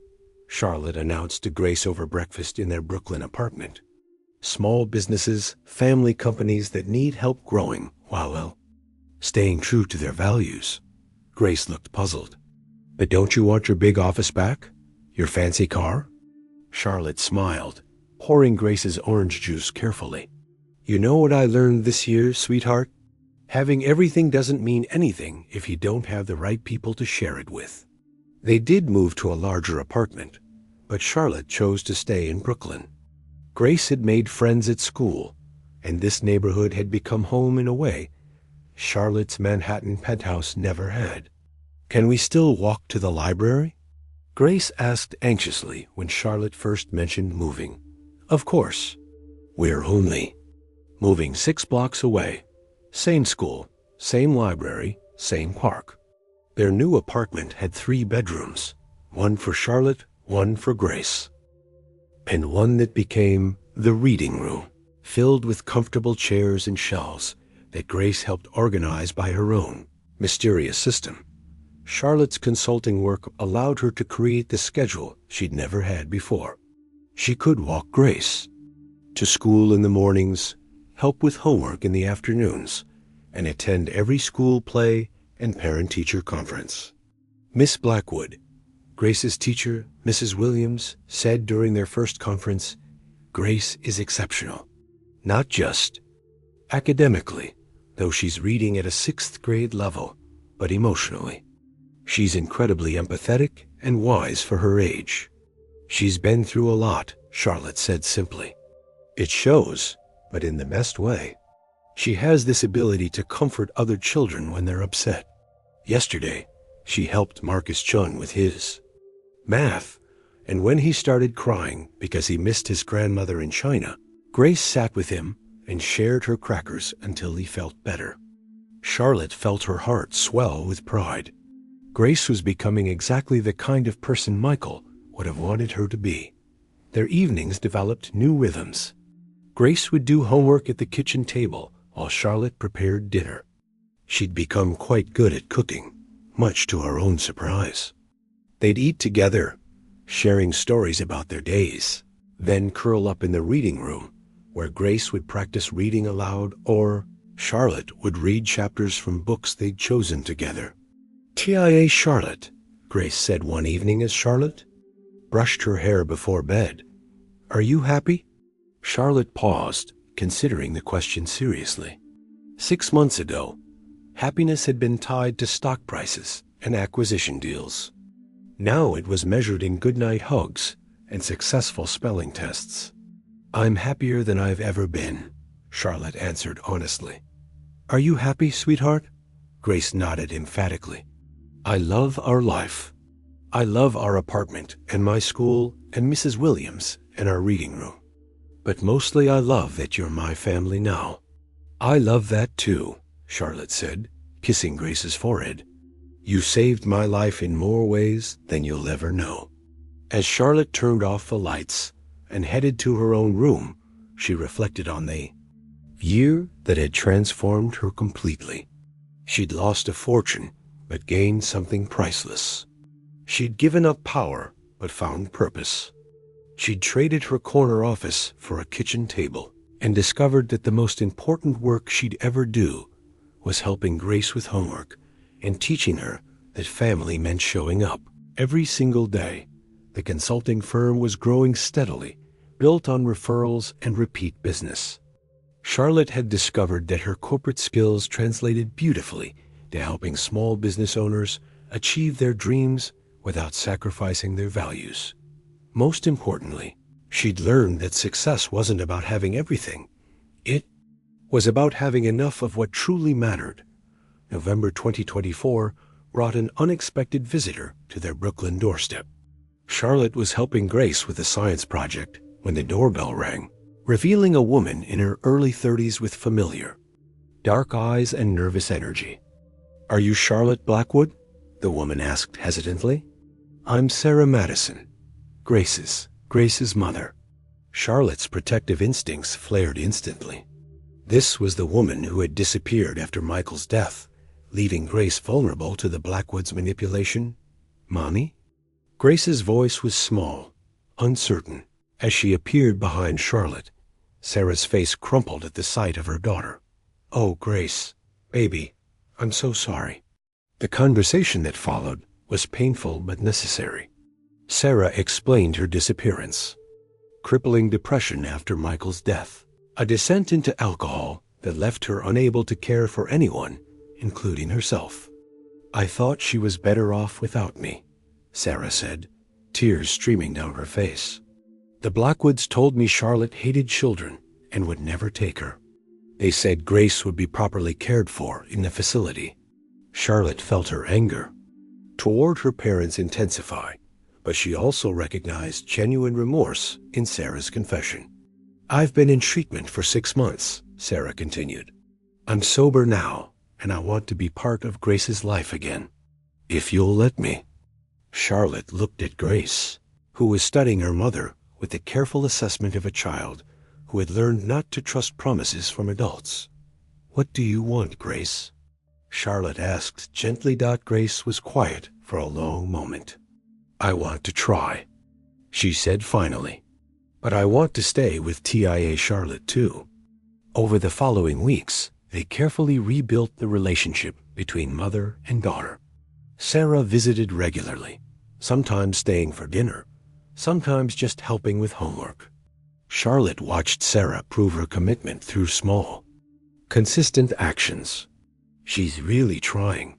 Charlotte announced to Grace over breakfast in their Brooklyn apartment. "Small businesses, family companies that need help growing while staying true to their values." Grace looked puzzled. "But don't you want your big office back? Your fancy car?" Charlotte smiled, pouring Grace's orange juice carefully. "You know what I learned this year, sweetheart? Having everything doesn't mean anything if you don't have the right people to share it with." They did move to a larger apartment, but Charlotte chose to stay in Brooklyn. Grace had made friends at school, and this neighborhood had become home in a way Charlotte's Manhattan penthouse never had. "Can we still walk to the library?" Grace asked anxiously when Charlotte first mentioned moving. "Of course. We're only moving 6 blocks away. Same school, same library, same park." Their new apartment had 3 bedrooms, one for Charlotte, one for Grace, and one that became the reading room, filled with comfortable chairs and shelves that Grace helped organize by her own mysterious system. Charlotte's consulting work allowed her to create the schedule she'd never had before. She could walk Grace to school in the mornings, help with homework in the afternoons, and attend every school play and parent-teacher conference. Miss Blackwood, Grace's teacher, Mrs. Williams, said during their first conference, "Grace is exceptional, not just academically, though she's reading at a 6th grade level, but emotionally. She's incredibly empathetic and wise for her age." "She's been through a lot," Charlotte said simply. "It shows, but in the best way. She has this ability to comfort other children when they're upset. Yesterday, she helped Marcus Chun with his math, and when he started crying because he missed his grandmother in China, Grace sat with him and shared her crackers until he felt better." Charlotte felt her heart swell with pride. Grace was becoming exactly the kind of person Michael would have wanted her to be. Their evenings developed new rhythms. Grace would do homework at the kitchen table while Charlotte prepared dinner. She'd become quite good at cooking, much to her own surprise. They'd eat together, sharing stories about their days, then curl up in the reading room, where Grace would practice reading aloud or Charlotte would read chapters from books they'd chosen together. "TIA Charlotte," Grace said one evening as Charlotte brushed her hair before bed. "Are you happy?" Charlotte paused, considering the question seriously. 6 months ago, happiness had been tied to stock prices and acquisition deals. Now it was measured in goodnight hugs and successful spelling tests. "I'm happier than I've ever been," Charlotte answered honestly. "Are you happy, sweetheart?" Grace nodded emphatically. "I love our life. I love our apartment and my school and Mrs. Williams and our reading room. But mostly I love that you're my family now." "I love that too," Charlotte said, kissing Grace's forehead. "You saved my life in more ways than you'll ever know." As Charlotte turned off the lights and headed to her own room, she reflected on the year that had transformed her completely. She'd lost a fortune, but gained something priceless. She'd given up power, but found purpose. She'd traded her corner office for a kitchen table and discovered that the most important work she'd ever do was helping Grace with homework and teaching her that family meant showing up every single day. The consulting firm was growing steadily, built on referrals and repeat business. Charlotte had discovered that her corporate skills translated beautifully to helping small business owners achieve their dreams without sacrificing their values. Most importantly, she'd learned that success wasn't about having everything. It was about having enough of what truly mattered. November 2024 brought an unexpected visitor to their Brooklyn doorstep. Charlotte was helping Grace with a science project when the doorbell rang, revealing a woman in her early 30s with familiar, dark eyes and nervous energy. "Are you Charlotte Blackwood?" the woman asked hesitantly. "I'm Sarah Madison, Grace's mother." Charlotte's protective instincts flared instantly. This was the woman who had disappeared after Michael's death, leaving Grace vulnerable to the Blackwoods' manipulation. "Mommy?" Grace's voice was small, uncertain. As she appeared behind Charlotte, Sarah's face crumpled at the sight of her daughter. "Oh, Grace, baby, I'm so sorry." The conversation that followed was painful but necessary. Sarah explained her disappearance: crippling depression after Michael's death, a descent into alcohol that left her unable to care for anyone, including herself. "I thought she was better off without me," Sarah said, tears streaming down her face. "The Blackwoods told me Charlotte hated children and would never take her. They said Grace would be properly cared for in the facility." Charlotte felt her anger toward her parents intensify, but she also recognized genuine remorse in Sarah's confession. "I've been in treatment for 6 months," Sarah continued. "I'm sober now, and I want to be part of Grace's life again. If you'll let me." Charlotte looked at Grace, who was studying her mother with the careful assessment of a child who had learned not to trust promises from adults. "What do you want, Grace?" Charlotte asked gently. Grace was quiet for a long moment. "I want to try," she said finally. "But I want to stay with TIA Charlotte too." Over the following weeks, they carefully rebuilt the relationship between mother and daughter. Sarah visited regularly, sometimes staying for dinner, sometimes just helping with homework. Charlotte watched Sarah prove her commitment through small, consistent actions. "She's really trying,"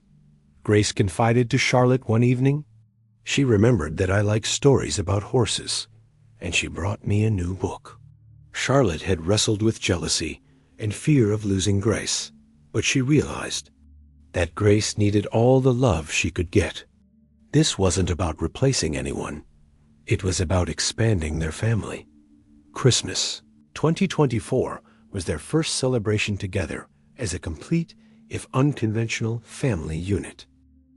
Grace confided to Charlotte one evening. "She remembered that I like stories about horses, and she brought me a new book." Charlotte had wrestled with jealousy and fear of losing Grace, but she realized that Grace needed all the love she could get. This wasn't about replacing anyone. It was about expanding their family. Christmas 2024 was their first celebration together as a complete, if unconventional, family unit.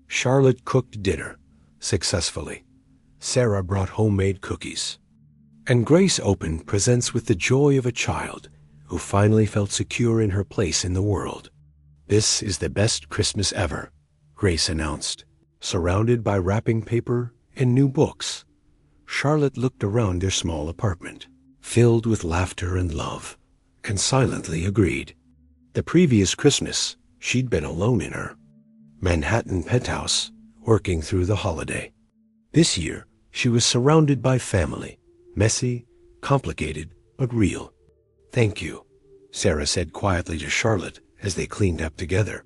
Charlotte cooked dinner successfully. Sarah brought homemade cookies. And Grace opened presents with the joy of a child who finally felt secure in her place in the world. "This is the best Christmas ever," Grace announced, surrounded by wrapping paper and new books. Charlotte looked around their small apartment, filled with laughter and love, and silently agreed. The previous Christmas, she'd been alone in her Manhattan penthouse, working through the holiday. This year, she was surrounded by family, messy, complicated, but real. "Thank you," Sarah said quietly to Charlotte as they cleaned up together,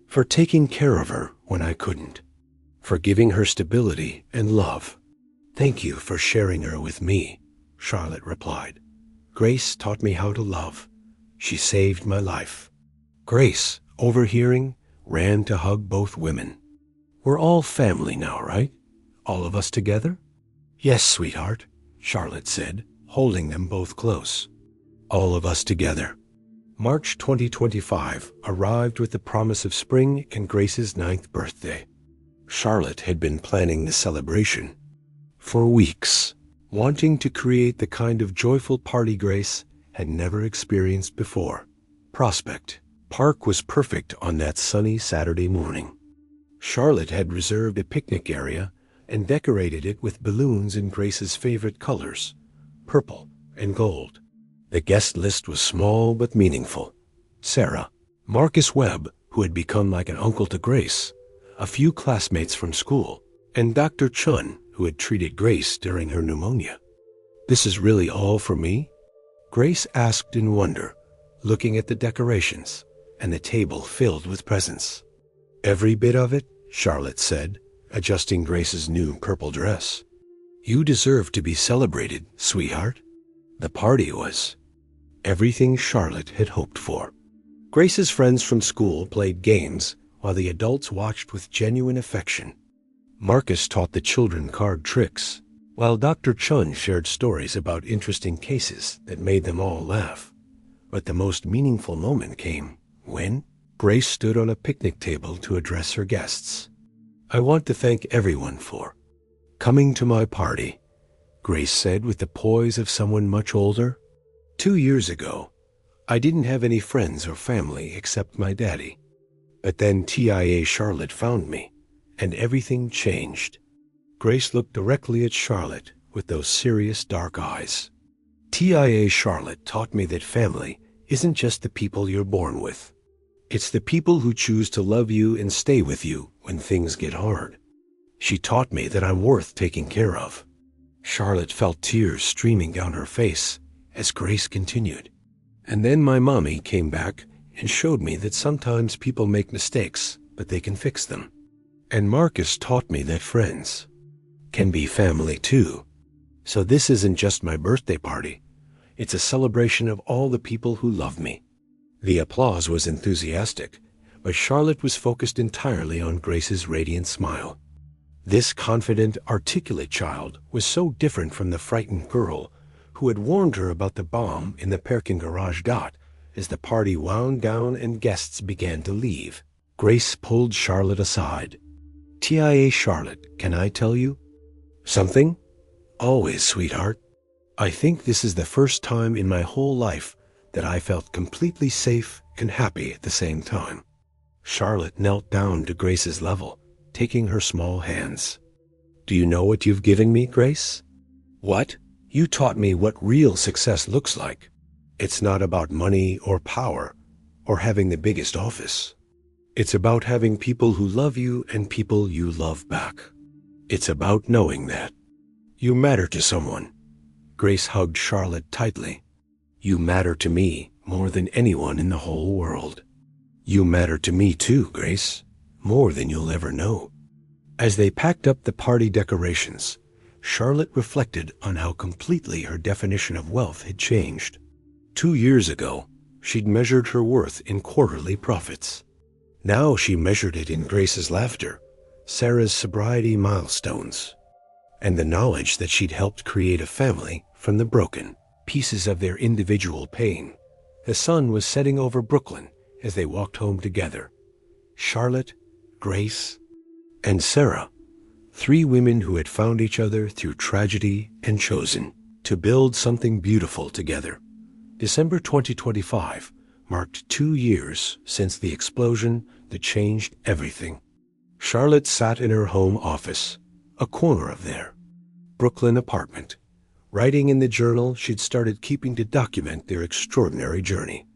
"for taking care of her when I couldn't, for giving her stability and love." "Thank you for sharing her with me," Charlotte replied. "Grace taught me how to love. She saved my life." Grace, overhearing, ran to hug both women. "We're all family now, right? All of us together?" "Yes, sweetheart," Charlotte said, holding them both close. "All of us together." March 2025 arrived with the promise of spring and Grace's 9th birthday. Charlotte had been planning the celebration for weeks, wanting to create the kind of joyful party Grace had never experienced before. Prospect Park was perfect on that sunny Saturday morning. Charlotte had reserved a picnic area and decorated it with balloons in Grace's favorite colors, purple and gold. The guest list was small but meaningful. Sarah, Marcus Webb, who had become like an uncle to Grace, a few classmates from school, and Dr. Chun, who had treated Grace during her pneumonia. "This is really all for me?" Grace asked in wonder, looking at the decorations and the table filled with presents. "Every bit of it," Charlotte said, adjusting Grace's new purple dress. "You deserve to be celebrated, sweetheart." The party was everything Charlotte had hoped for. Grace's friends from school played games while the adults watched with genuine affection. Marcus taught the children card tricks, while Dr. Chun shared stories about interesting cases that made them all laugh. But the most meaningful moment came when Grace stood on a picnic table to address her guests. "I want to thank everyone for coming to my party," Grace said with the poise of someone much older. 2 years ago, I didn't have any friends or family except my daddy. But then TIA Charlotte found me, and everything changed. Grace looked directly at Charlotte with those serious dark eyes. TIA Charlotte taught me that family isn't just the people you're born with. It's the people who choose to love you and stay with you when things get hard. She taught me that I'm worth taking care of. Charlotte felt tears streaming down her face as Grace continued. And then my mommy came back and showed me that sometimes people make mistakes, but they can fix them. And Marcus taught me that friends can be family too. So this isn't just my birthday party. It's a celebration of all the people who love me. The applause was enthusiastic, but Charlotte was focused entirely on Grace's radiant smile. This confident, articulate child was so different from the frightened girl who had warned her about the bomb in the parking garage. As the party wound down and guests began to leave, Grace pulled Charlotte aside. "TIA Charlotte, can I tell you something?" "Always, sweetheart." "I think this is the first time in my whole life that I felt completely safe and happy at the same time." Charlotte knelt down to Grace's level, taking her small hands. "Do you know what you've given me, Grace?" "What?" "You taught me what real success looks like. It's not about money or power or having the biggest office. It's about having people who love you and people you love back. It's about knowing that you matter to someone." Grace hugged Charlotte tightly. "You matter to me more than anyone in the whole world." "You matter to me too, Grace, more than you'll ever know." As they packed up the party decorations, Charlotte reflected on how completely her definition of wealth had changed. 2 years ago, she'd measured her worth in quarterly profits. Now she measured it in Grace's laughter, Sarah's sobriety milestones, and the knowledge that she'd helped create a family from the broken pieces of their individual pain. The sun was setting over Brooklyn as they walked home together. Charlotte, Grace, and Sarah, 3 women who had found each other through tragedy and chosen to build something beautiful together. December 2025 marked 2 years since the explosion that changed everything. Charlotte sat in her home office, a corner of their Brooklyn apartment, writing in the journal she'd started keeping to document their extraordinary journey.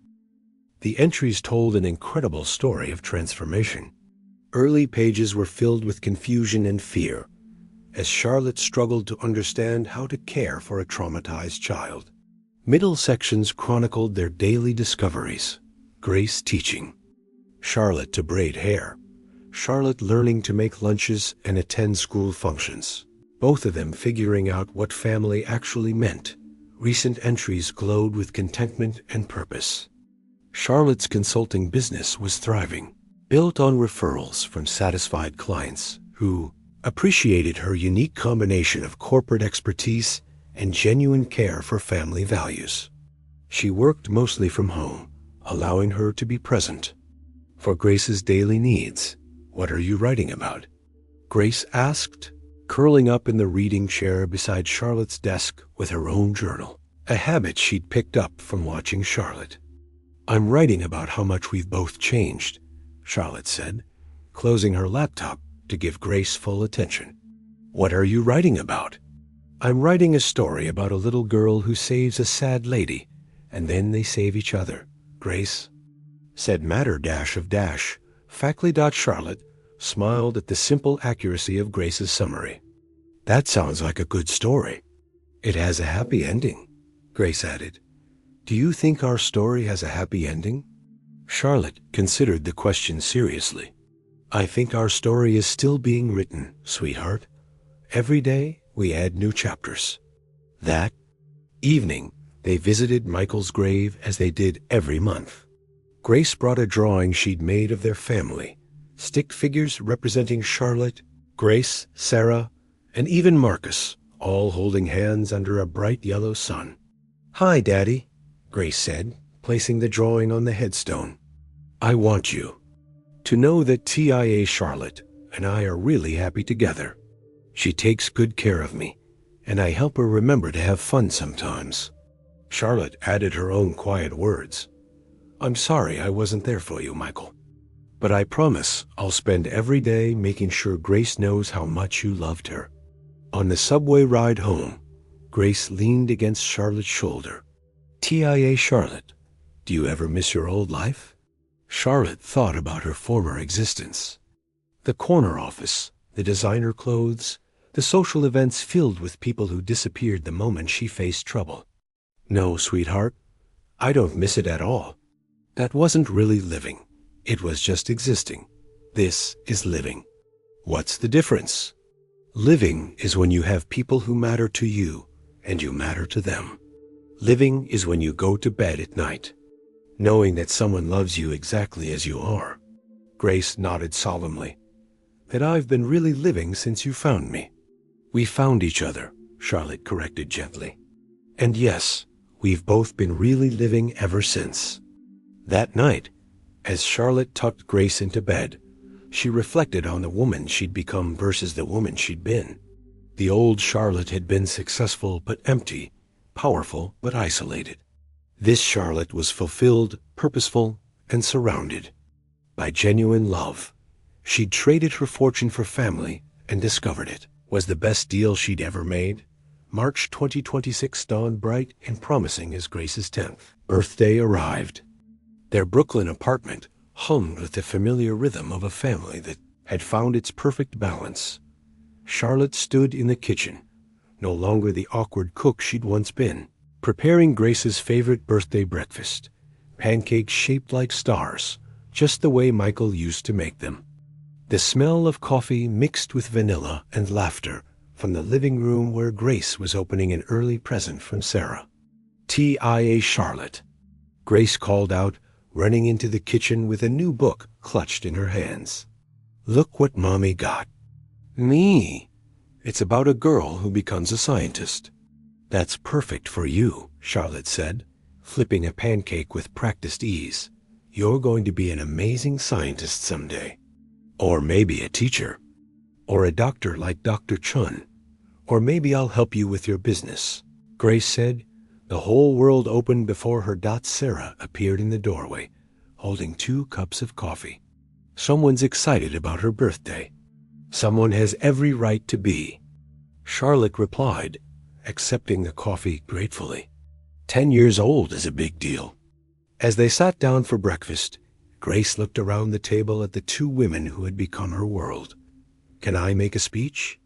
The entries told an incredible story of transformation. Early pages were filled with confusion and fear, as Charlotte struggled to understand how to care for a traumatized child. Middle sections chronicled their daily discoveries, Grace teaching, Charlotte to braid hair, Charlotte learning to make lunches and attend school functions, both of them figuring out what family actually meant. Recent entries glowed with contentment and purpose. Charlotte's consulting business was thriving, built on referrals from satisfied clients who appreciated her unique combination of corporate expertise and genuine care for family values. She worked mostly from home, allowing her to be present for Grace's daily needs. "What are you writing about?" Grace asked, curling up in the reading chair beside Charlotte's desk with her own journal, a habit she'd picked up from watching Charlotte. "I'm writing about how much we've both changed," Charlotte said, closing her laptop to give Grace full attention. "What are you writing about?" "I'm writing a story about a little girl who saves a sad lady, and then they save each other," Grace said. Faculty. Charlotte smiled at the simple accuracy of Grace's summary. "That sounds like a good story." "It has a happy ending," Grace added. "Do you think our story has a happy ending?" Charlotte considered the question seriously. "I think our story is still being written, sweetheart. Every day we add new chapters." That evening, they visited Michael's grave as they did every month. Grace brought a drawing she'd made of their family, Stick figures representing Charlotte, Grace, Sarah, and even Marcus, all holding hands under a bright yellow sun. "Hi, Daddy," Grace said, placing the drawing on the headstone. "I want you to know that TIA Charlotte and I are really happy together. She takes good care of me, and I help her remember to have fun sometimes." Charlotte added her own quiet words. "I'm sorry I wasn't there for you, Michael. But I promise I'll spend every day making sure Grace knows how much you loved her." On the subway ride home, Grace leaned against Charlotte's shoulder. "TIA Charlotte, do you ever miss your old life?" Charlotte thought about her former existence. The corner office, the designer clothes, the social events filled with people who disappeared the moment she faced trouble. "No, sweetheart, I don't miss it at all. That wasn't really living. It was just existing. This is living." "What's the difference?" "Living is when you have people who matter to you and you matter to them. Living is when you go to bed at night, knowing that someone loves you exactly as you are." Grace nodded solemnly. "That I've been really living since you found me." "We found each other," Charlotte corrected gently. "And yes, we've both been really living ever since." That night, as Charlotte tucked Grace into bed, she reflected on the woman she'd become versus the woman she'd been. The old Charlotte had been successful but empty, powerful but isolated. This Charlotte was fulfilled, purposeful, and surrounded by genuine love. She'd traded her fortune for family and discovered it was the best deal she'd ever made. March 2026 dawned bright and promising as Grace's 10th birthday arrived. Their Brooklyn apartment hummed with the familiar rhythm of a family that had found its perfect balance. Charlotte stood in the kitchen, no longer the awkward cook she'd once been, preparing Grace's favorite birthday breakfast, pancakes shaped like stars, just the way Michael used to make them. The smell of coffee mixed with vanilla and laughter from the living room where Grace was opening an early present from Sarah. "TIA Charlotte," Grace called out, running into the kitchen with a new book clutched in her hands. "Look what Mommy got." "Me? It's about a girl who becomes a scientist." "That's perfect for you," Charlotte said, flipping a pancake with practiced ease. "You're going to be an amazing scientist someday. Or maybe a teacher. Or a doctor like Dr. Chun. Or maybe I'll help you with your business." Grace said. The whole world opened before her. Sarah appeared in the doorway, holding 2 cups of coffee. "Someone's excited about her birthday. Someone has every right to be," Charlotte replied, accepting the coffee gratefully. 10 years old is a big deal. As they sat down for breakfast, Grace looked around the table at the 2 women who had become her world. "Can I make a speech?"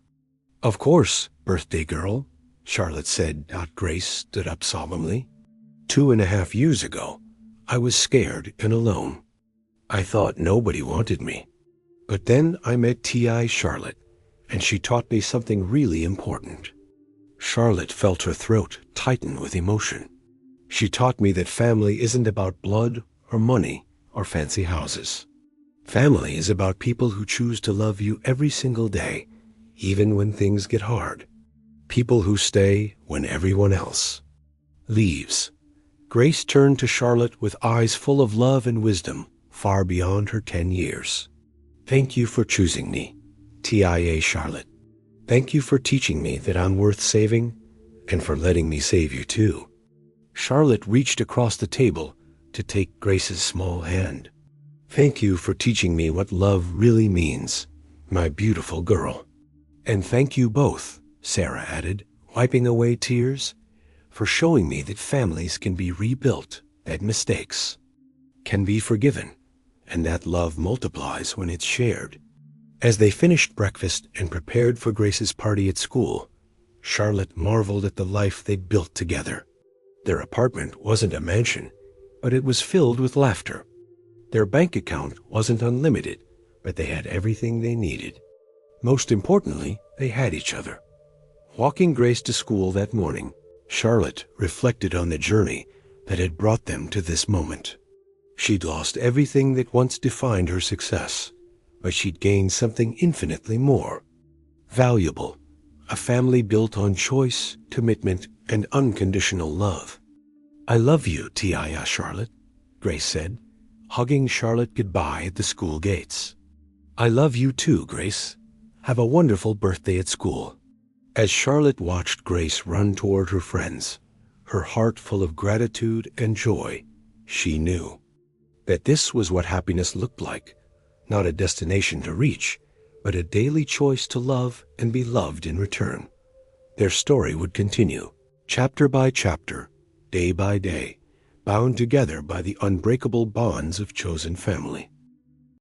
"Of course, birthday girl," Charlotte said. Grace stood up solemnly. 2.5 years ago, I was scared and alone. I thought nobody wanted me. But then I met TI Charlotte, and she taught me something really important." Charlotte felt her throat tighten with emotion. "She taught me that family isn't about blood or money or fancy houses. Family is about people who choose to love you every single day, even when things get hard. People who stay when everyone else leaves." Grace turned to Charlotte with eyes full of love and wisdom, far beyond her 10 years. "Thank you for choosing me, TIA Charlotte. Thank you for teaching me that I'm worth saving, and for letting me save you too." Charlotte reached across the table to take Grace's small hand. "Thank you for teaching me what love really means, my beautiful girl." "And thank you both," Sarah added, wiping away tears, "for showing me that families can be rebuilt, that mistakes can be forgiven, and that love multiplies when it's shared." As they finished breakfast and prepared for Grace's party at school, Charlotte marveled at the life they'd built together. Their apartment wasn't a mansion, but it was filled with laughter. Their bank account wasn't unlimited, but they had everything they needed. Most importantly, they had each other. Walking Grace to school that morning, Charlotte reflected on the journey that had brought them to this moment. She'd lost everything that once defined her success, but she'd gained something infinitely more valuable, a family built on choice, commitment, and unconditional love. "I love you, Tia Charlotte," Grace said, hugging Charlotte goodbye at the school gates. "I love you too, Grace. Have a wonderful birthday at school." As Charlotte watched Grace run toward her friends, her heart full of gratitude and joy, she knew that this was what happiness looked like, not a destination to reach, but a daily choice to love and be loved in return. Their story would continue, chapter by chapter, day by day, bound together by the unbreakable bonds of chosen family.